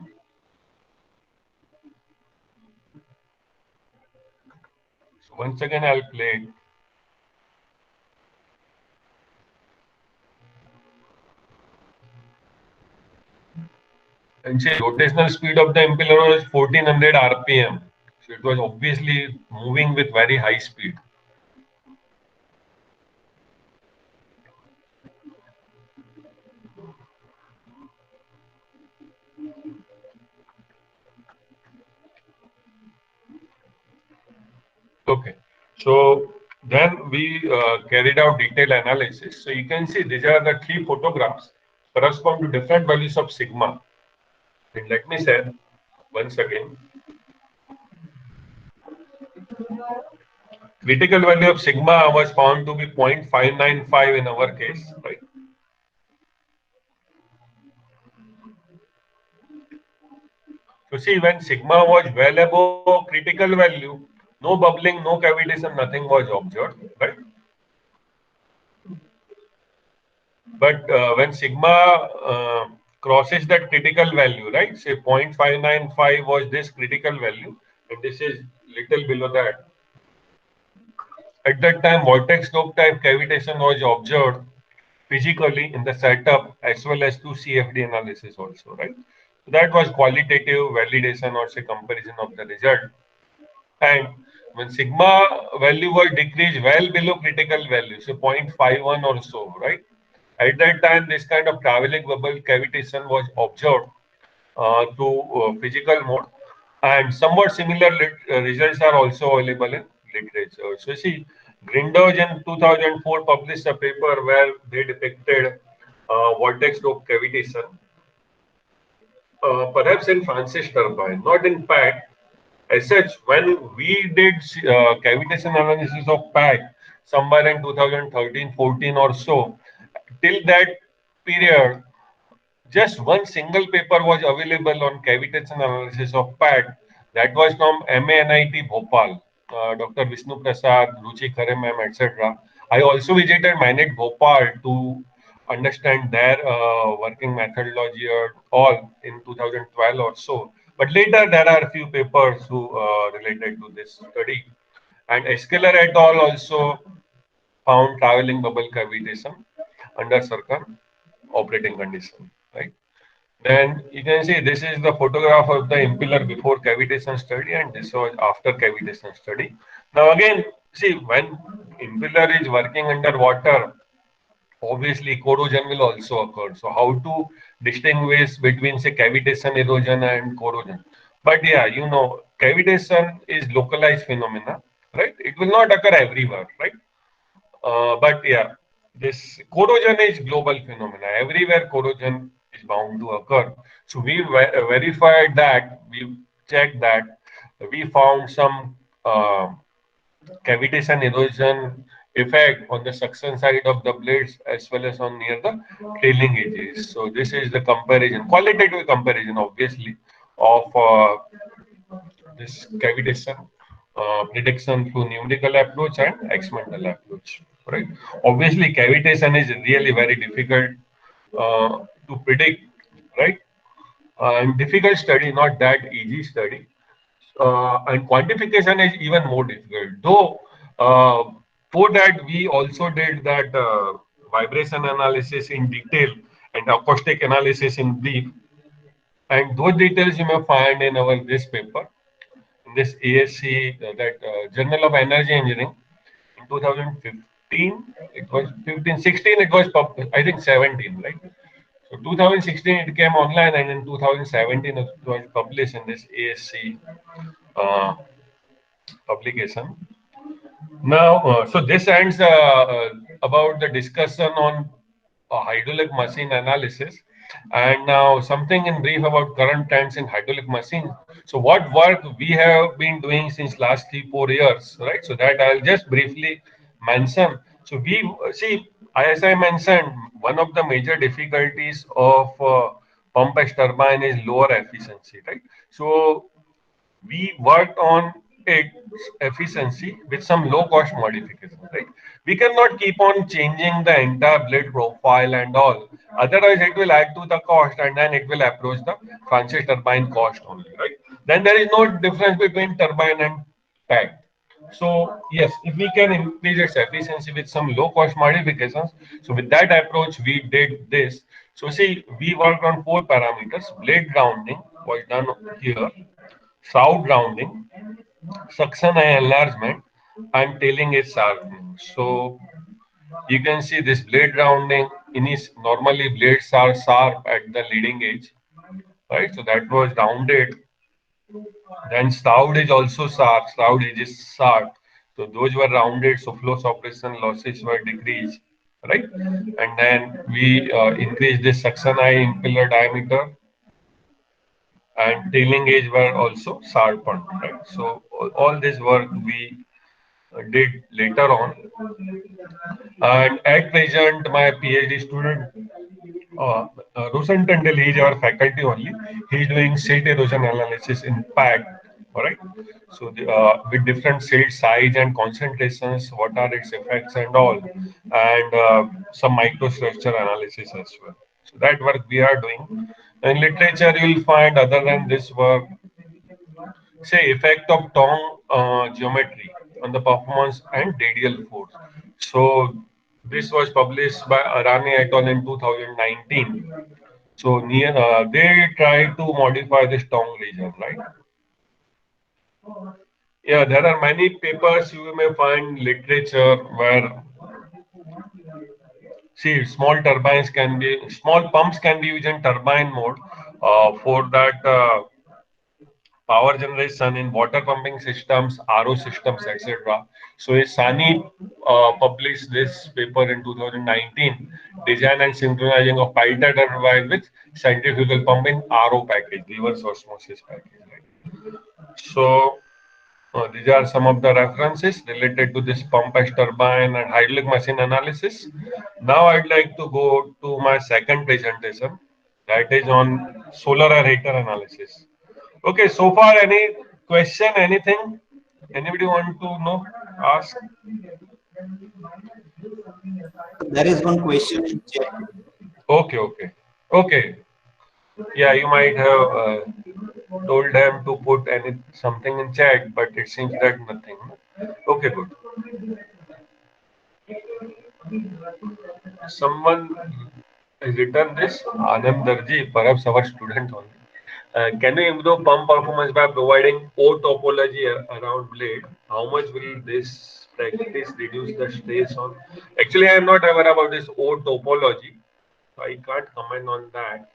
So once again, I'll play it. And say rotational speed of the impeller was 1400 RPM. So it was obviously moving with very high speed. Okay, so then we carried out detailed analysis. So you can see these are the 3 photographs correspond to different values of sigma. And let me say once again, critical value of sigma was found to be 0.595 in our case, right? So see, when sigma was well above critical value, no bubbling, no cavitation, nothing was observed, right? But when sigma crosses that critical value, right? Say 0.595 was this critical value, and this is little below that. At that time, vortex lobe type cavitation was observed physically in the setup as well as through CFD analysis also, right? So that was qualitative validation or say comparison of the result. And when sigma value was decreased well below critical value, so 0.51 or so, right? At that time, this kind of traveling bubble cavitation was observed. to physical mode, and somewhat similar results are also available in literature. So see, Grindoj in 2004 published a paper where they depicted vortex rope cavitation, perhaps in Francis turbine, not in PAC. As such, when we did cavitation analysis of PAC somewhere in 2013-14 or so, till that period, just one single paper was available on cavitation analysis of PAT. That was from MANIT Bhopal, Dr. Vishnu Prasad, Ruchi Khare ma'am, etc. I also visited MANIT Bhopal to understand their working methodology or all in 2012 or so. But later there are a few papers who related to this study. And Eskeler et al. Also found traveling bubble cavitation under certain operating condition, right? Then you can see this is the photograph of the impeller before cavitation study, and this was after cavitation study. Now again, see, when impeller is working under water, obviously corrosion will also occur. So how to distinguish between say cavitation erosion and corrosion? But yeah, you know, cavitation is localized phenomena, right? It will not occur everywhere, right? But yeah, this corrosion is global phenomena. Everywhere corrosion is bound to occur. So we verified that, we checked that, we found some cavitation erosion effect on the suction side of the blades as well as on near the trailing edges. So this is the comparison, qualitative comparison, obviously, of this cavitation prediction through numerical approach and experimental approach, right? Obviously, cavitation is really very difficult to predict, right? And difficult study, not that easy study. And quantification is even more difficult. Though, for that, we also did that vibration analysis in detail and acoustic analysis in brief. And those details you may find in our this paper, in this ASC, that Journal of Energy Engineering in 2015. It was 15, 16. It was I think 17, right? So 2016 it came online, and in 2017 it was published in this ASC uh, publication. Now, so this ends about the discussion on hydraulic machine analysis. And now something in brief about current trends in hydraulic machines. So what work we have been doing since last 3-4 years, right? So that I'll just briefly mention. So we see, as I mentioned, one of the major difficulties of pump as turbine is lower efficiency, right? So we worked on its efficiency with some low cost modifications, right? We cannot keep on changing the entire blade profile and all. Otherwise, it will add to the cost and then it will approach the Francis turbine cost only, right? Then there is no difference between turbine and pack. So yes, if we can increase its efficiency with some low cost modifications, so with that approach, we did this. So see, we worked on 4 parameters. Blade rounding was done here, shroud rounding, suction eye enlargement, and tailing edge sharpening. So you can see this blade rounding. Normally blades are sharp at the leading edge, right? So that was rounded. Then shroud is also sharp. Shroud edge is sharp. So those were rounded. So flow suppression losses were decreased, right? And then we increased the suction eye impeller diameter, and tailing edge were also sharpened, right? So all this work we did later on. And at present, my PhD student, Roshan Tandel, he is our faculty only. He is doing silt erosion analysis in PAC, all right? So with different silt size and concentrations, what are its effects and all, and some microstructure analysis as well. So that work we are doing. In literature, you will find other than this work, say effect of Tong geometry on the performance and radial force. So this was published by Arani et al. In 2019. So they tried to modify this Tong region, right? Yeah, there are many papers you may find literature where, see, small pumps can be used in turbine mode, For that power generation in water pumping systems, RO systems, etc. So SANI published this paper in 2019, design and synchronizing of Pita turbine with centrifugal pump in RO package, reverse osmosis package. Right? So these are some of the references related to this pump as turbine and hydraulic machine analysis. Now I'd like to go to my second presentation, that is on solar aerator analysis. Okay, so far any question, anything? Anybody want to know? Ask. There is one question in chat. Okay, okay, okay. Yeah, you might have told them to put any something in chat, but it seems that nothing. Okay, good. Someone has written this, Anand Darji, perhaps our student only. Can we improve pump performance by providing O topology around blade? How much will this practice reduce the stress on? Actually, I am not aware about this O topology, so I can't comment on that.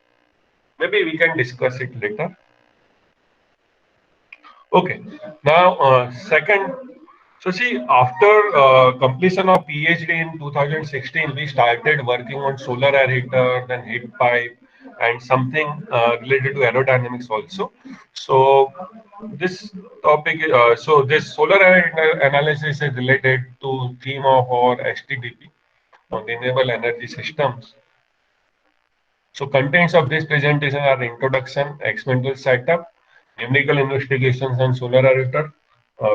Maybe we can discuss it later. Okay. Now, second, so see, after completion of PhD in 2016, we started working on solar aerator, then heat pipe, and something related to aerodynamics also. So this topic, so this solar aerator analysis is related to theme of our STDP on renewable energy systems. So contents of this presentation are introduction, experimental setup, numerical investigations on solar aerator.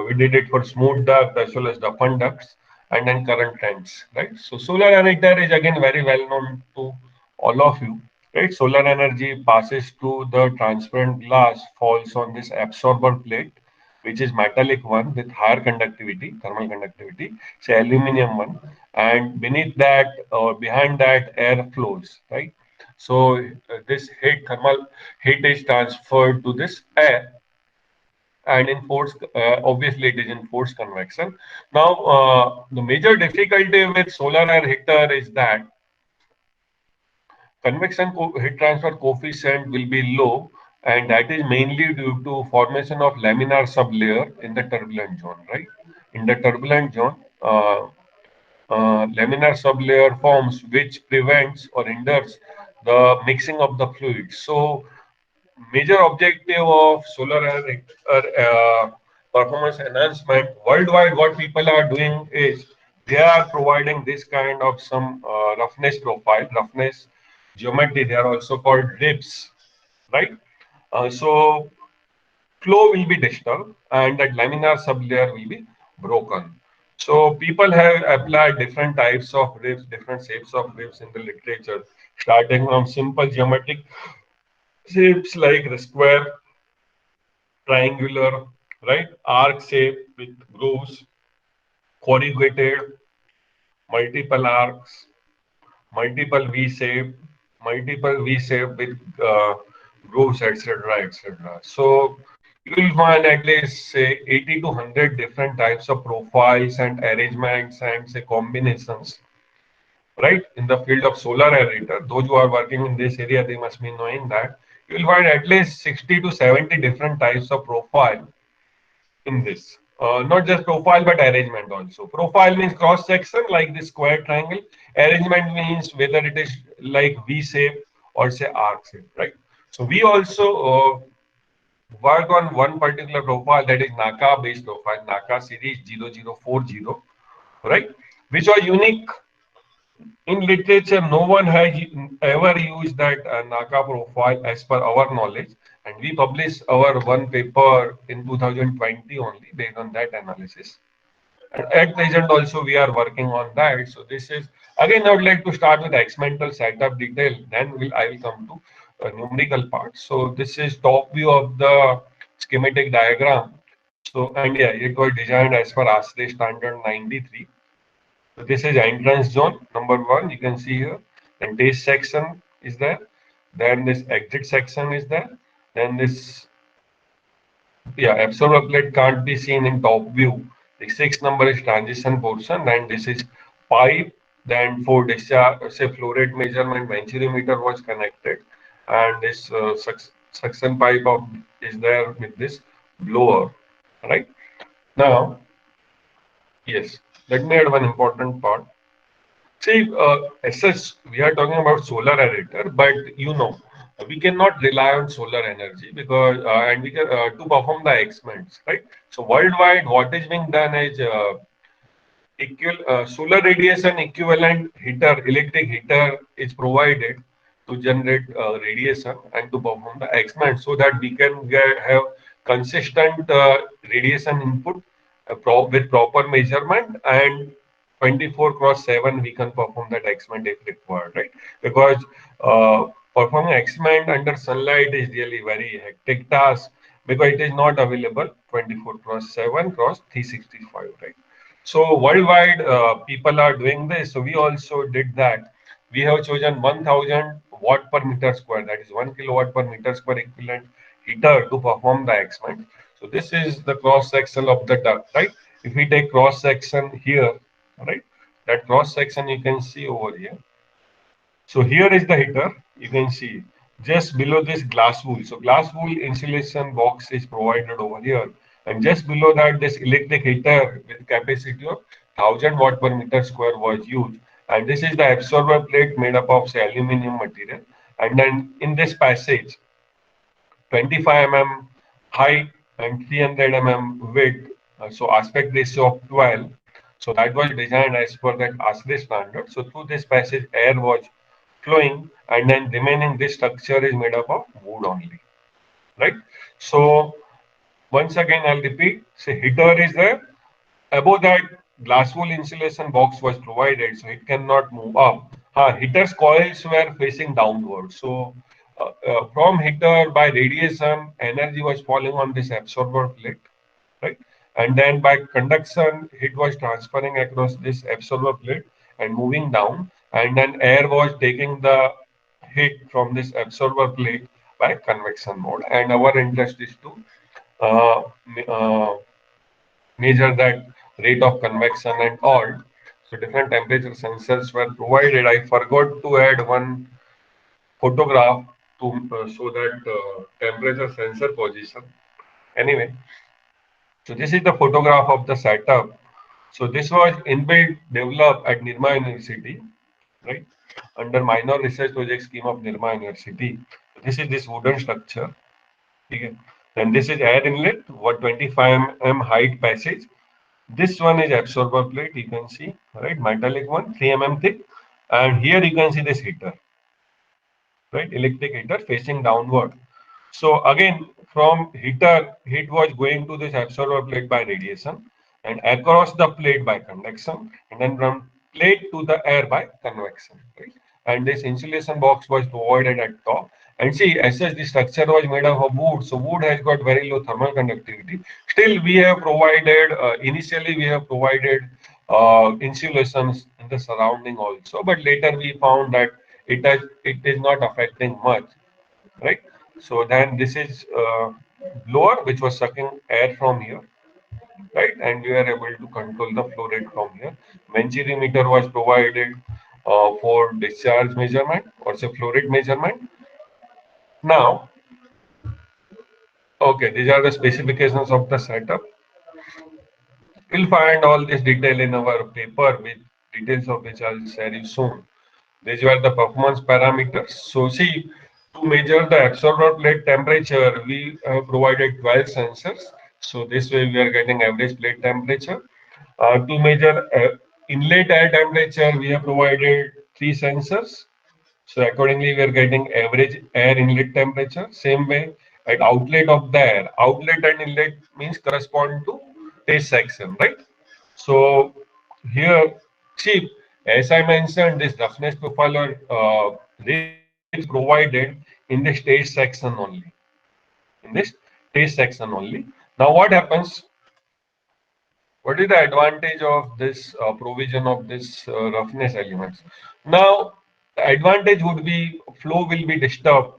We did it for smooth duct as well as the fun ducts, and then current trends, right? So solar aerator is again very well known to all of you, right? Solar energy passes through the transparent glass, falls on this absorber plate, which is metallic one with higher conductivity, thermal conductivity, say aluminum one, and beneath that or behind that air flows, right? So this thermal heat is transferred to this air, and in force, obviously it is in force convection. Now, the major difficulty with solar air heater is that convection heat transfer coefficient will be low, and that is mainly due to formation of laminar sublayer in the turbulent zone, right? In the turbulent zone, laminar sublayer forms which prevents or hinders the mixing of the fluids. So major objective of solar performance enhancement worldwide, what people are doing is they are providing this kind of some roughness profile, roughness geometry. They are also called rips, right? So flow will be disturbed and that laminar sublayer will be broken. So people have applied different types of ribs, different shapes of ribs in the literature, starting from simple geometric shapes like the square, triangular, right? Arc shape with grooves, corrugated, multiple arcs, multiple V shape with grooves, etc., etc. So you will find at least say 80 to 100 different types of profiles and arrangements and say combinations, right? In the field of solar aerator, those who are working in this area, they must be knowing that you will find at least 60 to 70 different types of profile in this. Not just profile but arrangement also. Profile means cross section like this square triangle. Arrangement means whether it is like V shape or say arc shape, right? So we also work on one particular profile, that is NACA based profile, NACA series 0040, right? Which are unique in literature. No one has ever used that NACA profile as per our knowledge, and we published our one paper in 2020 only based on that analysis. And at present also we are working on that. So this is again I would like to start with experimental setup detail. Then I will come to numerical part. So this is top view of the schematic diagram. So and yeah, it was designed as per ASRE standard 93. So this is entrance zone number one. You can see here. Then this section is there. Then this exit section is there. Then this, yeah, absorber plate can't be seen in top view. The sixth number is transition portion. Then this is pipe. Then for discharge, say flow rate measurement, venturimeter was connected. and this suction pipe of is there with this blower, right? Now, yes, let me add one important part. See, as such, we are talking about solar aerator, but we cannot rely on solar energy because, and we can to perform the experiments, right? So worldwide, what is being done is solar radiation equivalent heater, electric heater is provided to generate radiation and to perform the experiment so that we can have consistent radiation input with proper measurement and 24 cross 7 we can perform that experiment if required, right? Because performing experiment under sunlight is really very hectic task because it is not available 24 cross 7 cross 365, right? So worldwide, people are doing this. So we also did that. We have chosen 1000 watt per meter square, that is 1 kilowatt per meter square equivalent heater to perform the experiment. So this is the cross section of the duct, right? If we take cross section here, right, that cross section you can see over here. So here is the heater. You can see just below this glass wool. So glass wool insulation box is provided over here. And just below that, this electric heater with capacity of 1000 watt per meter square was used. And this is the absorber plate made up of say aluminum material. And then in this passage, 25 mm height and 300 mm width. So aspect ratio of 12. So that was designed as per that ASRE standard. So through this passage, air was flowing, and then remaining this structure is made up of wood only, right? So once again, I'll repeat. So heater is there. Above that, glass wool insulation box was provided, so it cannot move up. Heater's coils were facing downward. So from heater by radiation, energy was falling on this absorber plate, right? And then by conduction, heat was transferring across this absorber plate and moving down. And then air was taking the heat from this absorber plate by convection mode. And our interest is to uh, uh, measure that rate of convection and all. So different temperature sensors were provided. I forgot to add one photograph to show that temperature sensor position. Anyway, so this is the photograph of the setup. So this was inbuilt developed at Nirma University, right? Under minor research project scheme of Nirma University. This is this wooden structure. Okay. And this is air inlet, what 25 mm height passage. This one is absorber plate, you can see, right? Metallic one, 3 mm thick. And here you can see this heater, right? Electric heater facing downward. So again, from heater, heat was going to this absorber plate by radiation and across the plate by conduction, and then from plate to the air by convection, right? And this insulation box was provided at top. And see, as such, the structure was made up of wood, so wood has got very low thermal conductivity. Still, we have provided, initially we have provided insulations in the surrounding also, but later we found that it is not affecting much, right? So then this is blower which was sucking air from here, right? And we are able to control the flow rate from here. Meter was provided for discharge measurement or say flow rate measurement. Now, okay, these are the specifications of the setup. You'll find all this detail in our paper with details of which I'll share you soon. These were the performance parameters. So see, to measure the absorber plate temperature, we have provided 12 sensors. So this way we are getting average plate temperature. To measure inlet air temperature, we have provided 3 sensors. So accordingly, we are getting average air inlet temperature. Same way at outlet of the air. Outlet and inlet means correspond to taste section, right? So here, see, as I mentioned, this roughness profile or this provided in the stage section only. In this stage section only. Now, what happens? What is the advantage of this provision of this roughness elements? Now, the advantage would be flow will be disturbed.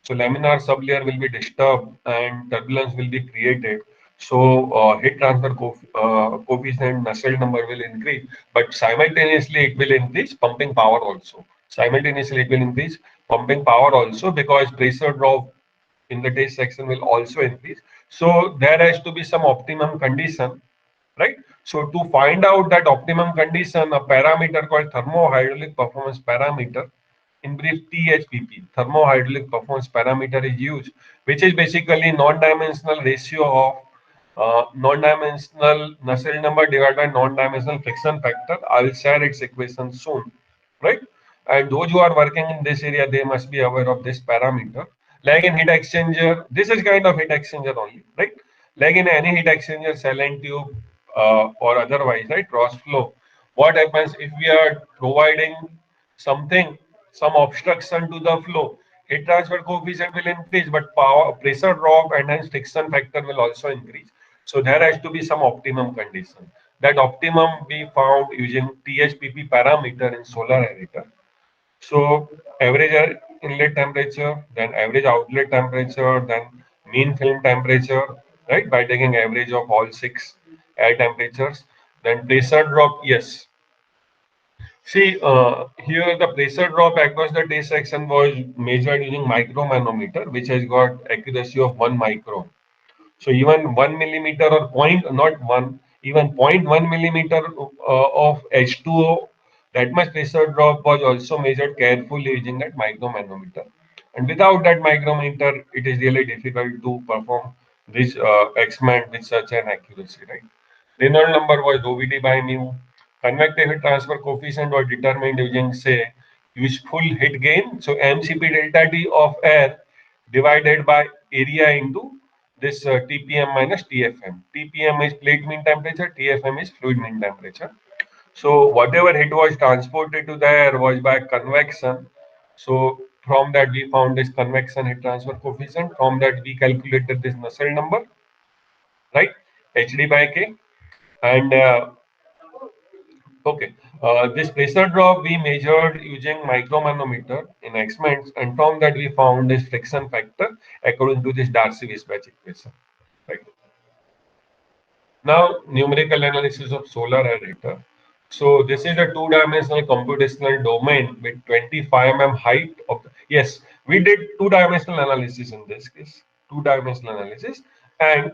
So laminar sublayer will be disturbed and turbulence will be created. So heat transfer coefficient Nusselt number will increase, but simultaneously it will increase pumping power also. Simultaneously it will increase pumping power also, because pressure drop in the test section will also increase. So there has to be some optimum condition, right? So to find out that optimum condition, a parameter called thermohydraulic performance parameter, in brief THPP, thermohydraulic performance parameter, is used, which is basically non-dimensional ratio of non-dimensional Nusselt number divided by non-dimensional friction factor. I will share its equation soon, right? And those who are working in this area, they must be aware of this parameter. Like in heat exchanger, this is kind of heat exchanger only, right? Like in any heat exchanger, saline tube or otherwise, right? Cross flow. What happens if we are providing something, some obstruction to the flow? Heat transfer coefficient will increase, but power pressure drop and hence friction factor will also increase. So there has to be some optimum condition. That optimum we found using THPP parameter in solar aerator. So average inlet temperature, then average outlet temperature, then mean film temperature, right? By taking average of all six air temperatures. Then pressure drop, yes. See, here the pressure drop across the test section was measured using micromanometer, which has got accuracy of 1 micron. So even 1 millimeter or point, not one, even 0.1 millimeter of H2O, that much pressure drop was also measured carefully using that micromanometer. And without that micrometer, it is really difficult to perform this experiment with such an accuracy, right? Reynolds number was OVD by mu. Convective heat transfer coefficient was determined using, say, useful heat gain. So MCP delta T of air divided by area into this TPM minus TFM. TPM is plate mean temperature, TFM is fluid mean temperature. So whatever heat was transported to the air was by convection. So from that we found this convection heat transfer coefficient. From that we calculated this Nusselt number, right? HD by K. And okay, this pressure drop we measured using micromanometer in experiments, and from that we found this friction factor according to this Darcy-Weisbach equation. Right. Now, numerical analysis of solar aerator. So this is a two-dimensional computational domain with 25 mm height of the, yes, we did two-dimensional analysis in this case, two-dimensional analysis. And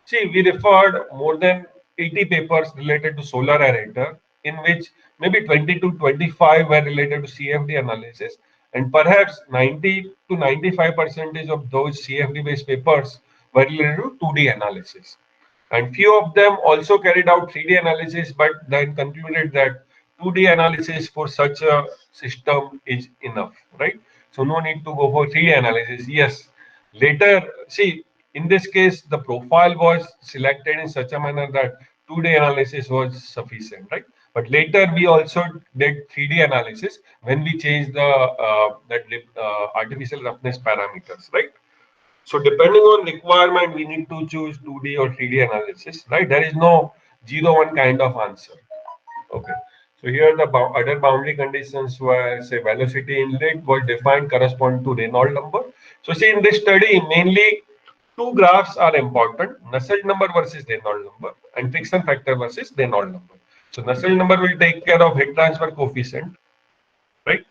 see, we referred more than 80 papers related to solar aerator, in which maybe 20 to 25 were related to CFD analysis, and perhaps 90 to 95 percentage of those CFD based papers were related to 2D analysis. And few of them also carried out 3D analysis, but then concluded that 2D analysis for such a system is enough, right? So no need to go for 3D analysis. Yes, later, see, in this case, the profile was selected in such a manner that 2D analysis was sufficient, right? But later we also did 3D analysis when we changed the artificial roughness parameters, right? So depending on requirement, we need to choose 2D or 3D analysis, right? There is no 0 1 kind of answer. Okay. So here the other boundary conditions were, say, velocity inlet was defined correspond to Reynolds number. So see, in this study, mainly two graphs are important: Nusselt number versus Reynolds number, and friction factor versus Reynolds number. So Nusselt number will take care of heat transfer coefficient, right?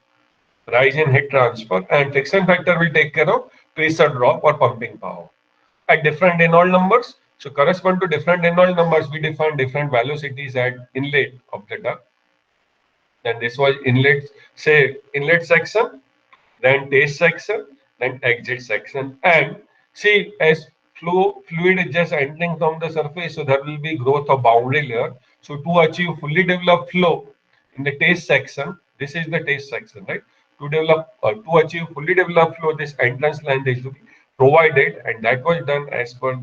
Rise in heat transfer, and friction factor will take care of pressure drop or pumping power. At different Reynolds numbers, so correspond to different Reynolds numbers, we define different velocities at inlet of the duct. Then this was inlet, say inlet section, then taste section, then exit section. And see, as fluid is just entering from the surface, so there will be growth of boundary layer. So to achieve fully developed flow in the taste section, this is the taste section, right? To achieve fully developed flow, this entrance line is to be provided, and that was done as per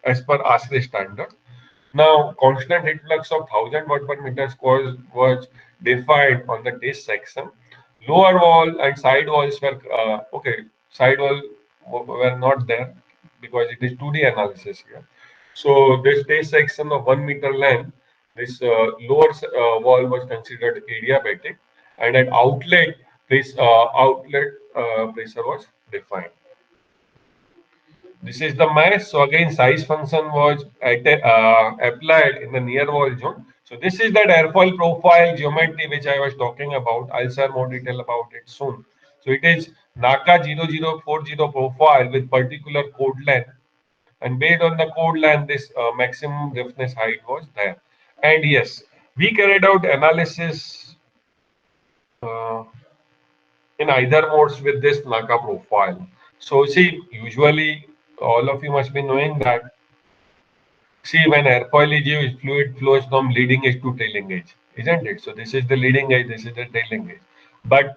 ASHRAE standard. Now, constant heat flux of 1000 watt per meter square was defined on the test section. Lower wall and side walls were okay. Side wall were not there because it is 2D analysis here. So this test section of 1 meter length, this lower wall was considered adiabatic, and at outlet this outlet pressure was defined. This is the mass. So again, size function was applied in the near wall zone. So this is that airfoil profile geometry which I was talking about. I'll share more detail about it soon. So it is NACA 0040 profile with particular code length, and based on the code length, this maximum roughness height was there. And yes, we carried out analysis uh, in either modes with this NACA profile. So see, usually all of you must be knowing that. See, when airfoil is used, fluid flows from leading edge to trailing edge, isn't it? So this is the leading edge, this is the trailing edge. But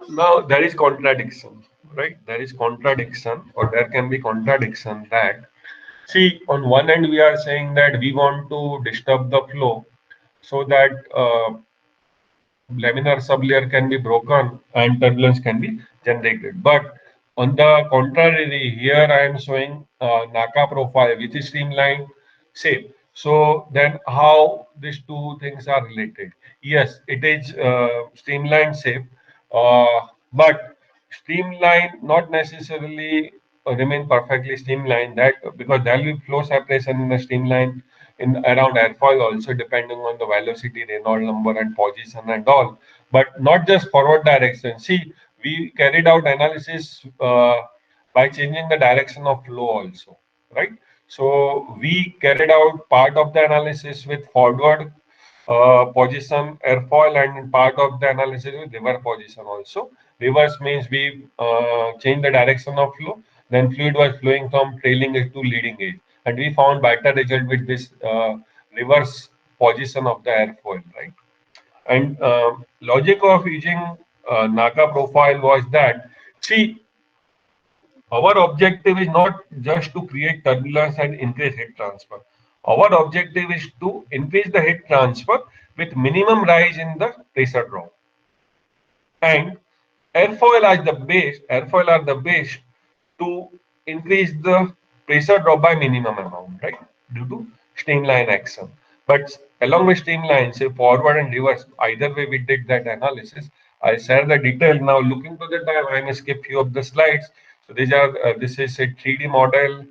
now there is contradiction, right? There is contradiction, or there can be contradiction that, see, on one end we are saying that we want to disturb the flow so that laminar sublayer can be broken and turbulence can be generated. But on the contrary, here I am showing NACA profile which is streamlined shape. So then how these two things are related? Yes, it is streamlined shape, but streamline not necessarily remain perfectly streamlined. That because there will be flow separation in the streamline in around airfoil also depending on the velocity, Reynolds number, and position and all. But not just forward direction. See, we carried out analysis by changing the direction of flow also, right? So we carried out part of the analysis with forward position airfoil and part of the analysis with reverse position also. Reverse means we change the direction of flow, then fluid was flowing from trailing edge to leading edge, and we found better result with this reverse position of the airfoil, right? And logic of using NACA profile was that, see, our objective is not just to create turbulence and increase heat transfer. Our objective is to increase the heat transfer with minimum rise in the pressure drop. And airfoil are the base to increase the pressure drop by minimum amount, right? Due to streamline action. But along with streamline, say forward and reverse, either way we did that analysis. I share the detail now. Looking to the time, I may skip few of the slides. So these are this is a 3D model.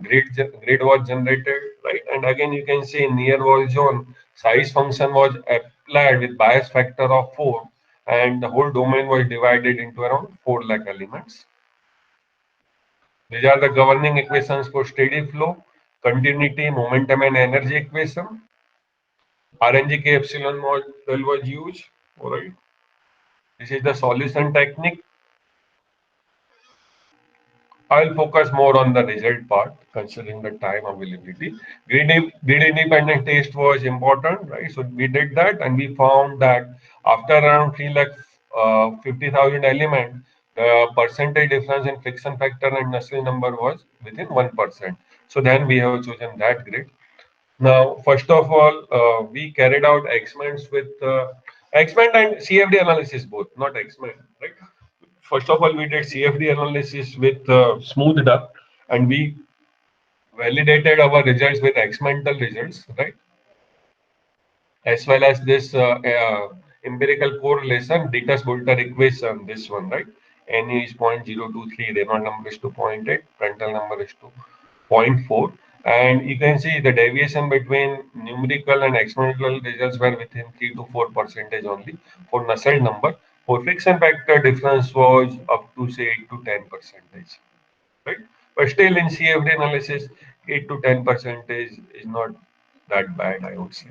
Grid was generated, right? And again, you can see in near wall zone, size function was applied with bias factor of 4, and the whole domain was divided into around 4 lakh elements. These are the governing equations for steady flow, continuity, momentum, and energy equation. RNGK epsilon model was used. All right. This is the solution technique. I'll focus more on the result part, considering the time availability. Grid independent test was important, right? So we did that, and we found that after around 3 lakh 50,000 element, the percentage difference in friction factor and Nusselt number was within 1%. So then we have chosen that grid. Now, first of all, we carried out experiments with experiment and CFD analysis both, not experiment, right? First of all, we did CFD analysis with smooth duct, and we validated our results with experimental results, right? As well as this empirical correlation, Dietz-Boelter equation, this one, right? N is 0.023, Reynolds number is 2.8, Prandtl number is 2.4. And you can see the deviation between numerical and experimental results were within 3 to 4% only for Nusselt number. For friction factor, difference was up to say 8 to 10%, right? But still in CFD analysis, 8 to 10% is not that bad, I would say.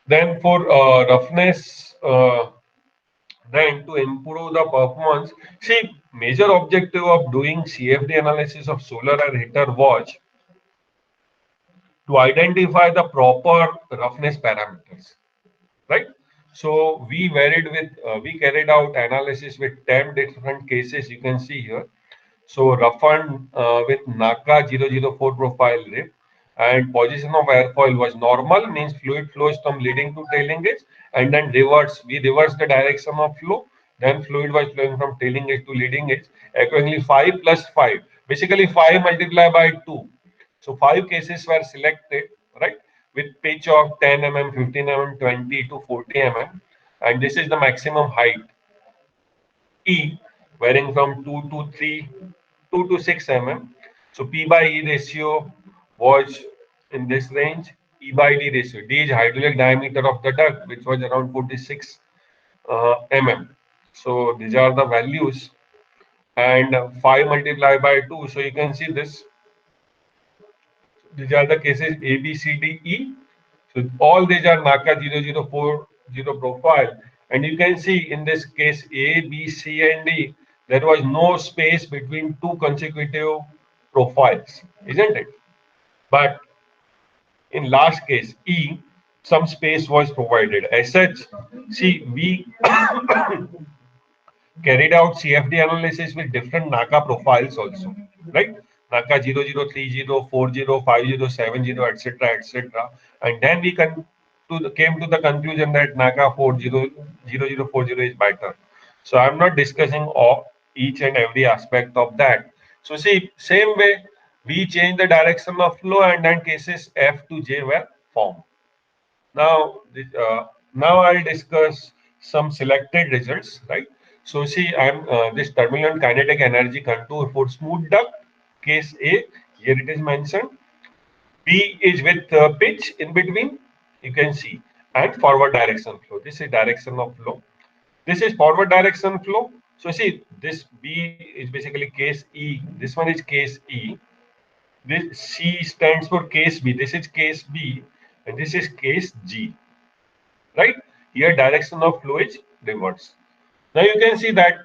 Then for roughness, then to improve the performance, see, major objective of doing CFD analysis of solar and heater was to identify the proper roughness parameters, right? So we carried out analysis with 10 different cases. You can see here. So roughened with NACA 004 profile rib, and position of airfoil was normal, means fluid flows from leading to trailing edge, and then reverse. We reversed the direction of flow. Then fluid was flowing from trailing edge to leading edge. Accordingly, 5 plus 5, basically 5 multiplied by 2. So 5 cases were selected, right, with pitch of 10 mm, 15 mm, 20 to 40 mm, and this is the maximum height E, varying from 2 to 3, 2 to 6 mm. So P by E ratio was in this range. E by D ratio. D is hydraulic diameter of the duct, which was around 46 mm. So these are the values, and 5 multiplied by 2. So you can see this. These are the cases A, B, C, D, E. So all these are NACA 0040 profile. And you can see in this case A, B, C, and D, there was no space between two consecutive profiles, isn't it? But in last case E, some space was provided. As such, see, we carried out CFD analysis with different NACA profiles also, right? NACA 0030, 40, 50, 70, etc., etc. And then we came to the conclusion that NACA 0040 is better. So I'm not discussing each and every aspect of that. So see, same way, we change the direction of flow and then cases F to J were formed. Now, now I'll discuss some selected results, right? So see, I'm this turbulent kinetic energy contour for smooth duct, case A, here it is mentioned. B is with pitch in between, you can see, and forward direction flow. This is direction of flow. This is forward direction flow. So see, this B is basically case E. This one is case E. This C stands for case B. This is case B, and this is case G, right? Here direction of flow is reverse. Now you can see that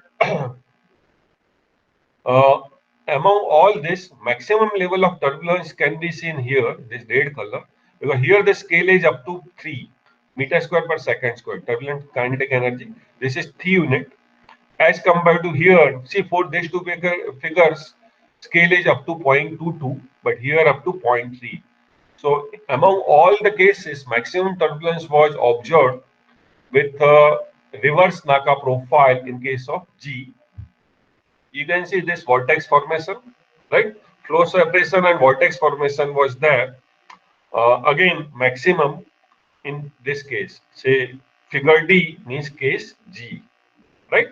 uh, among all this, maximum level of turbulence can be seen here, this red color, because here the scale is up to 3 meter square per second square, turbulent kinetic energy. This is 3 unit. As compared to here, see for these two figures, scale is up to 0.22, but here up to 0.3. So among all the cases, maximum turbulence was observed with reverse NACA profile in case of G. You can see this vortex formation, right? Flow separation and vortex formation was there. Again, maximum in this case. Say figure D means case G, right?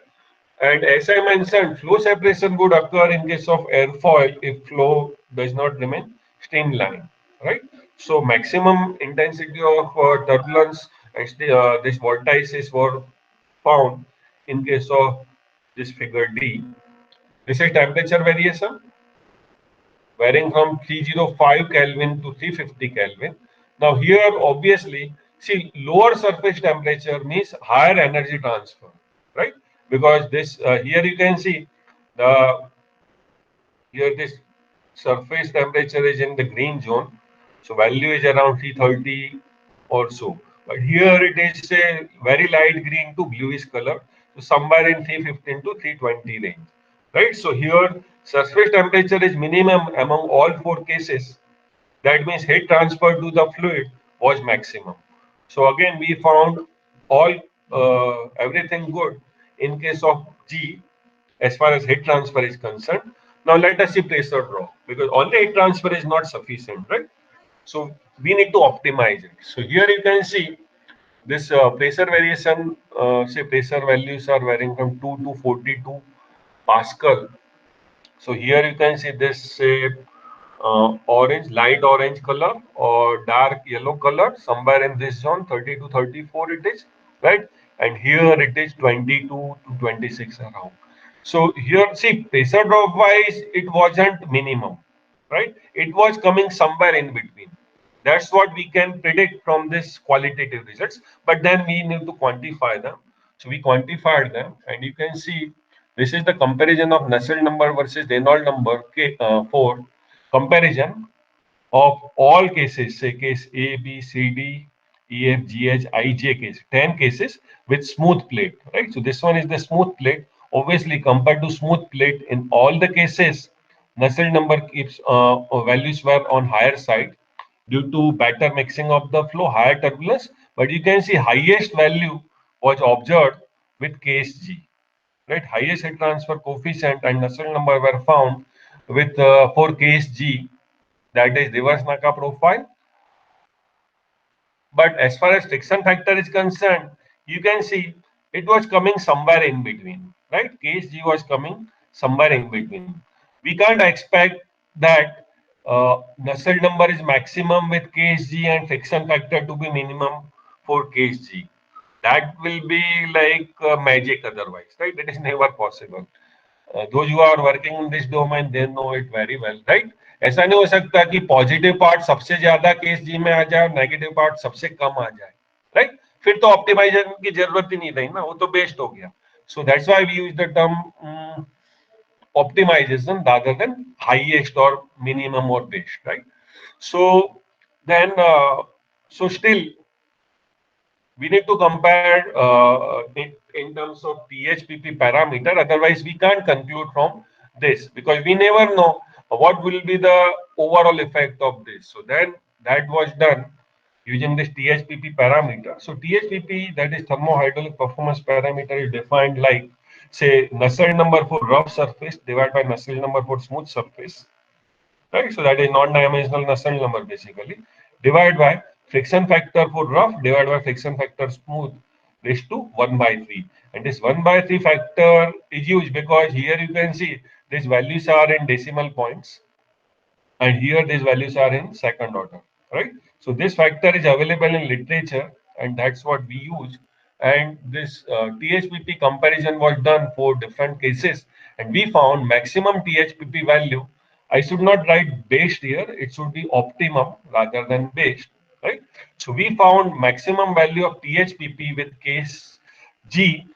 And as I mentioned, flow separation would occur in case of airfoil if flow does not remain streamlined, right? So maximum intensity of turbulence and this vortices were found in case of this figure D. This is temperature variation varying from 305 Kelvin to 350 Kelvin. Now here obviously see lower surface temperature means higher energy transfer, right? Because this here you can see the here this surface temperature is in the green zone, so value is around 330 or so. But here it is a very light green to bluish color, so somewhere in 315 to 320 range, right? So here surface temperature is minimum among all four cases. That means heat transfer to the fluid was maximum. So again, we found all everything good in case of G as far as heat transfer is concerned. Now let us see pressure drop because only heat transfer is not sufficient, right? So we need to optimize it. So here you can see this pressure variation, say pressure values are varying from 2 to 42 Pascal. So here you can see this say orange, light orange color or dark yellow color, somewhere in this zone, 30 to 34 it is, right? And here it is 22 to 26 around. So here, see, pressure drop wise, it wasn't minimum, right? It was coming somewhere in between. That's what we can predict from this qualitative results, but then we need to quantify them. So we quantified them, and you can see this is the comparison of Nusselt number versus Reynolds number for comparison of all cases, say case A, B, C, D, E, F, G, H, I, J case, 10 cases with smooth plate, right? So this one is the smooth plate. Obviously, compared to smooth plate, in all the cases, Nusselt number keeps values were on higher side due to better mixing of the flow, higher turbulence. But you can see highest value was observed with case G, right? Highest heat transfer coefficient and Nusselt number were found with for case G, that is reverse NACA profile. But as far as friction factor is concerned, you can see it was coming somewhere in between, right? Case G was coming somewhere in between. We can't expect that Nusselt number is maximum with case G and friction factor to be minimum for case G. that will be like magic otherwise, right? That is never possible. Those who are working in this domain, they know it very well, right? ऐसा नहीं हो सकता कि positive part सबसे ज्यादा case जी में आ जाए, negative part सबसे कम आ जाए, राइट? फिर तो ऑप्टिमाइजेशन की जरूरत ही नहीं रही ना, वो तो बेस्ट हो गया. So that's why we use the term optimization rather than highest or minimum or best, right? So then, so still we need to compare in terms of THPP parameter. Otherwise, we can't conclude from this because we never know what will be the overall effect of this. So then that was done using this THPP parameter. So THPP, that is thermohydraulic performance parameter, is defined like, say, Nusselt number for rough surface divided by Nusselt number for smooth surface, right? So that is non-dimensional Nusselt number basically, divided by friction factor for rough divided by friction factor smooth raised to 1 by 3. And this 1 by 3 factor is used because here you can see these values are in decimal points and here these values are in second order, right? So this factor is available in literature and that's what we use. And this THPP comparison was done for different cases and we found maximum THPP value. I should not write based here, it should be optimum rather than based, right? So we found maximum value of THPP with case G,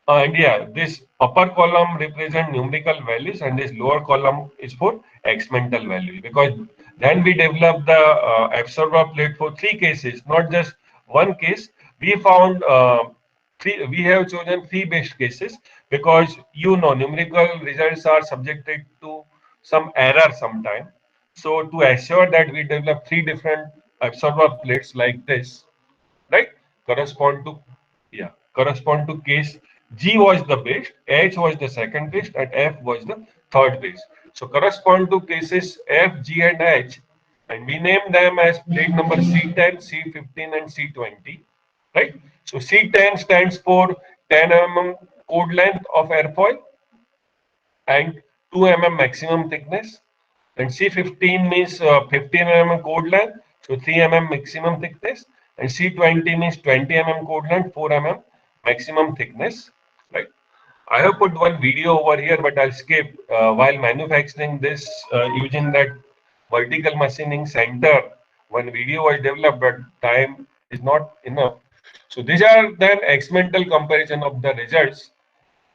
and yeah, this upper column represent numerical values and this lower column is for experimental values, because then we developed the absorber plate for three cases, not just one case. We found we have chosen three best cases because numerical results are subjected to some error sometime. So to assure that we develop three different absorber plates like this, right? Correspond to, yeah, correspond to case G was the best, H was the second best, and F was the third best. So correspond to cases F, G, and H, and we name them as plate number C10, C15, and C20, right? So C10 stands for 10 mm code length of airfoil and 2 mm maximum thickness. And C15 means 15 mm code length, so 3 mm maximum thickness. And C20 means 20 mm code length, 4 mm maximum thickness, right? I have put one video over here, but I'll skip. While manufacturing this using that vertical machining center, one video was developed, but time is not enough. So these are then experimental comparison of the results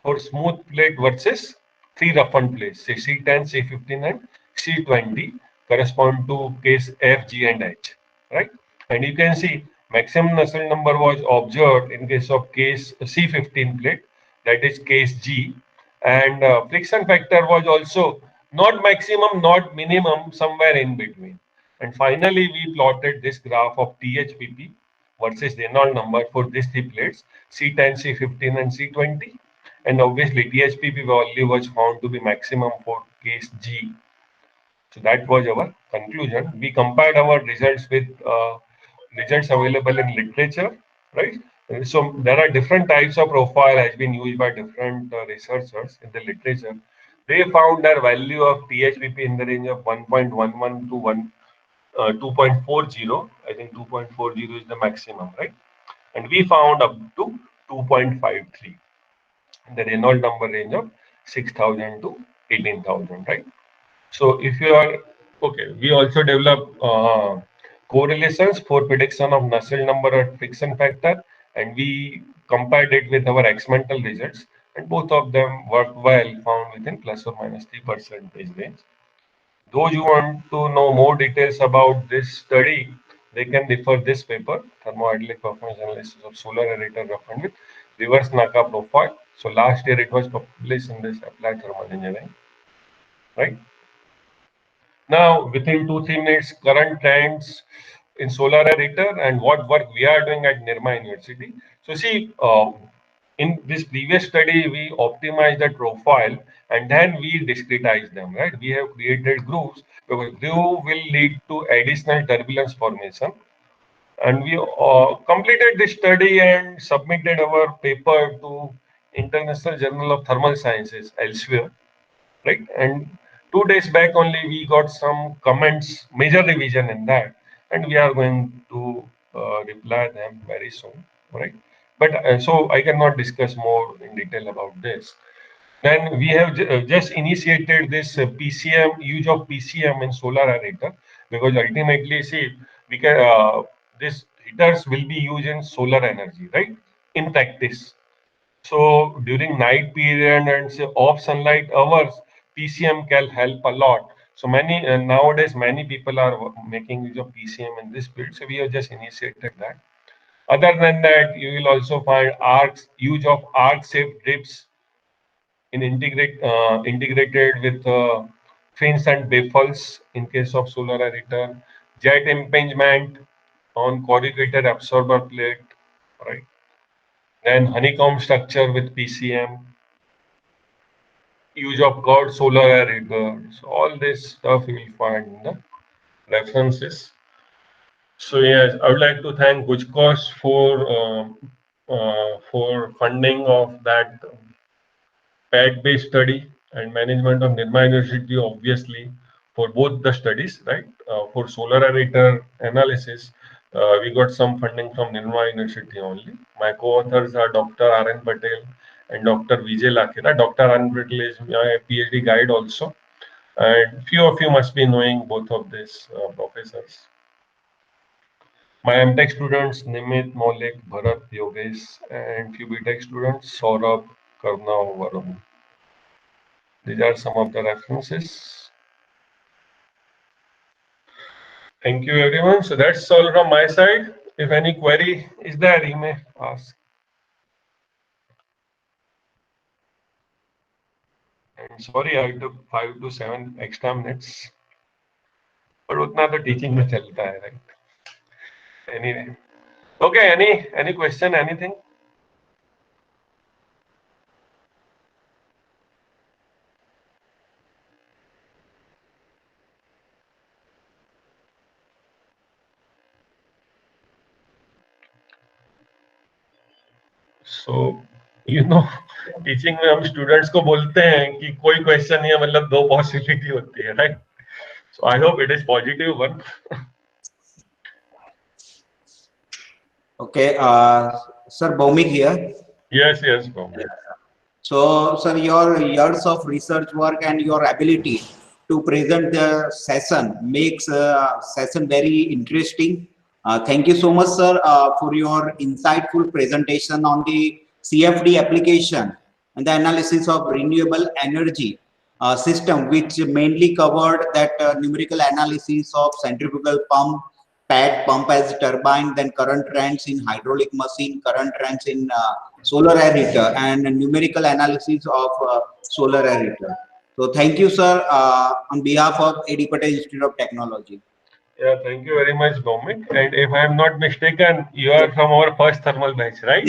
for smooth plate versus three roughened plates, say C10, C15, and C20 correspond to case F, G, and H, right? And you can see maximum Nusselt number was observed in case of case C15 plate, that is case G, and friction factor was also not maximum, not minimum, somewhere in between. And finally, we plotted this graph of THPP versus Reynolds number for these three plates, C10, C15, and C20. And obviously, THPP value was found to be maximum for case G. So that was our conclusion. We compared our results with results available in literature, right? So there are different types of profile has been used by different researchers in the literature. They found their value of THPP in the range of 1.11 to 2.40. I think 2.40 is the maximum, right? And we found up to 2.53. The Reynolds number range of 6,000 to 18,000, right? So if you are okay, we also develop correlations for prediction of Nusselt number or friction factor, and we compared it with our experimental results, and both of them work well, found within plus or minus 3% range. Those who want to know more details about this study, they can refer this paper, Thermohydraulic Performance Analysis of Solar Aerator roughened with reverse NACA profile. So last year it was published in this Applied Thermal Engineering, right? Now, within 2-3 minutes, current trends in solar aerator and what work we are doing at Nirma University. So see, in this previous study, we optimized the profile and then we discretize them, right? We have created grooves because groove will lead to additional turbulence formation. And we completed this study and submitted our paper to International Journal of Thermal Sciences elsewhere, right? And 2 days back only we got some comments, major revision in that, and we are going to reply them very soon. right? But so I cannot discuss more in detail about this. Then we have just initiated this PCM, use of PCM in solar aerator, because ultimately, see, we can this heaters will be used in solar energy, right? In practice. So during night period and say off sunlight hours, PCM can help a lot. So many nowadays many people are making use of PCM in this field. So we have just initiated that. Other than that, you will also find arcs, use of arc shaped drips in integrated with fins and baffles in case of solar aerator, jet impingement on corrugated absorber plate, right? Then honeycomb structure with PCM, use of curved solar aerator. So all this stuff you will find in the references. So yes, I would like to thank Gujkos for funding of that PAT-based study and management of Nirma University, obviously, for both the studies, right? For solar aerator analysis, we got some funding from Nirma University only. My co-authors are Dr. R.N. Patel and Dr. Vijay Lakera. Dr. R.N. Patel is my PhD guide also. And few of you must be knowing both of these professors. My MTech students, Nimit, Maulik, Bharat, Yogesh, and few BTech students, Saurabh, Karna, Varun. These are some of the references. Thank you, everyone. So that's all from my side. If any query is there, you may ask. And sorry, I took 5 to 7 extra minutes. But उतना तो teaching में चलता है, right? Anyway. Okay, any question, anything? So, teaching में हम students को बोलते हैं कि कोई क्वेश्चन नहीं है, मतलब 2 पॉसिबिलिटी होती है, right? So I hope it is positive one. Okay, sir, Bhaumik here. Yes, Bhaumik. So, sir, your years of research work and your ability to present the session makes session very interesting. Thank you so much, sir, for your insightful presentation on the CFD application and the analysis of renewable energy system, which mainly covered that numerical analysis of centrifugal pump, pad pump as turbine, then current trends in hydraulic machine, current trends in solar aerator, and numerical analysis of solar aerator. So thank you, sir, on behalf of A.D. Patel Institute of Technology. Yeah, thank you very much, Bhaumik. And if I am not mistaken, you are from our first thermal batch, right?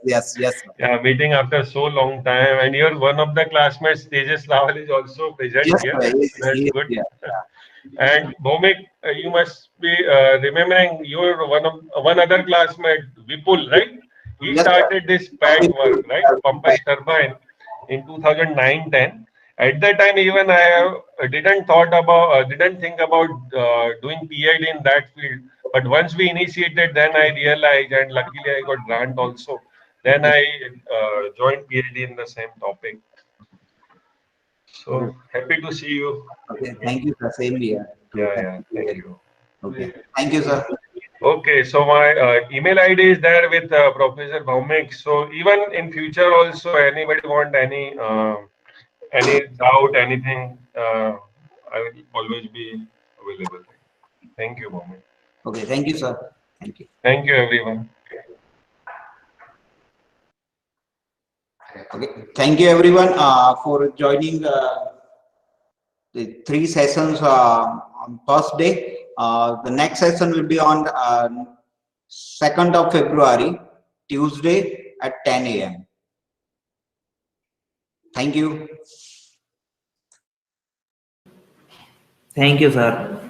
Yes. Sir. Yeah, meeting after so long time, and you're one of the classmates. Tejas Lawal is also present Yes, here. sir. That's Yes, good. yeah. And Bhaumik, you must be remembering you're one other classmate, Vipul, right? He Yes, started sir. this PAT work, right? Pumpus turbine in 2009-10. At that time, even I didn't think about doing PhD in that field. But once we initiated, then I realized, and luckily I got grant also. Then I joined PhD in the same topic. So happy to see you. Okay, thank you, sir. Same here. Yeah, thank you. Okay, thank you, sir. Okay, so my email ID is there with Professor Bhaumik. So even in future also, anybody want any doubt, anything, I will always be available. Thank you, Bhaumik. Okay, thank you, sir. Thank you. Thank you, everyone. Okay, thank you, everyone, for joining the 3 sessions on Thursday. The next session will be on 2nd of February, Tuesday at 10 a.m. Thank you. Thank you, sir.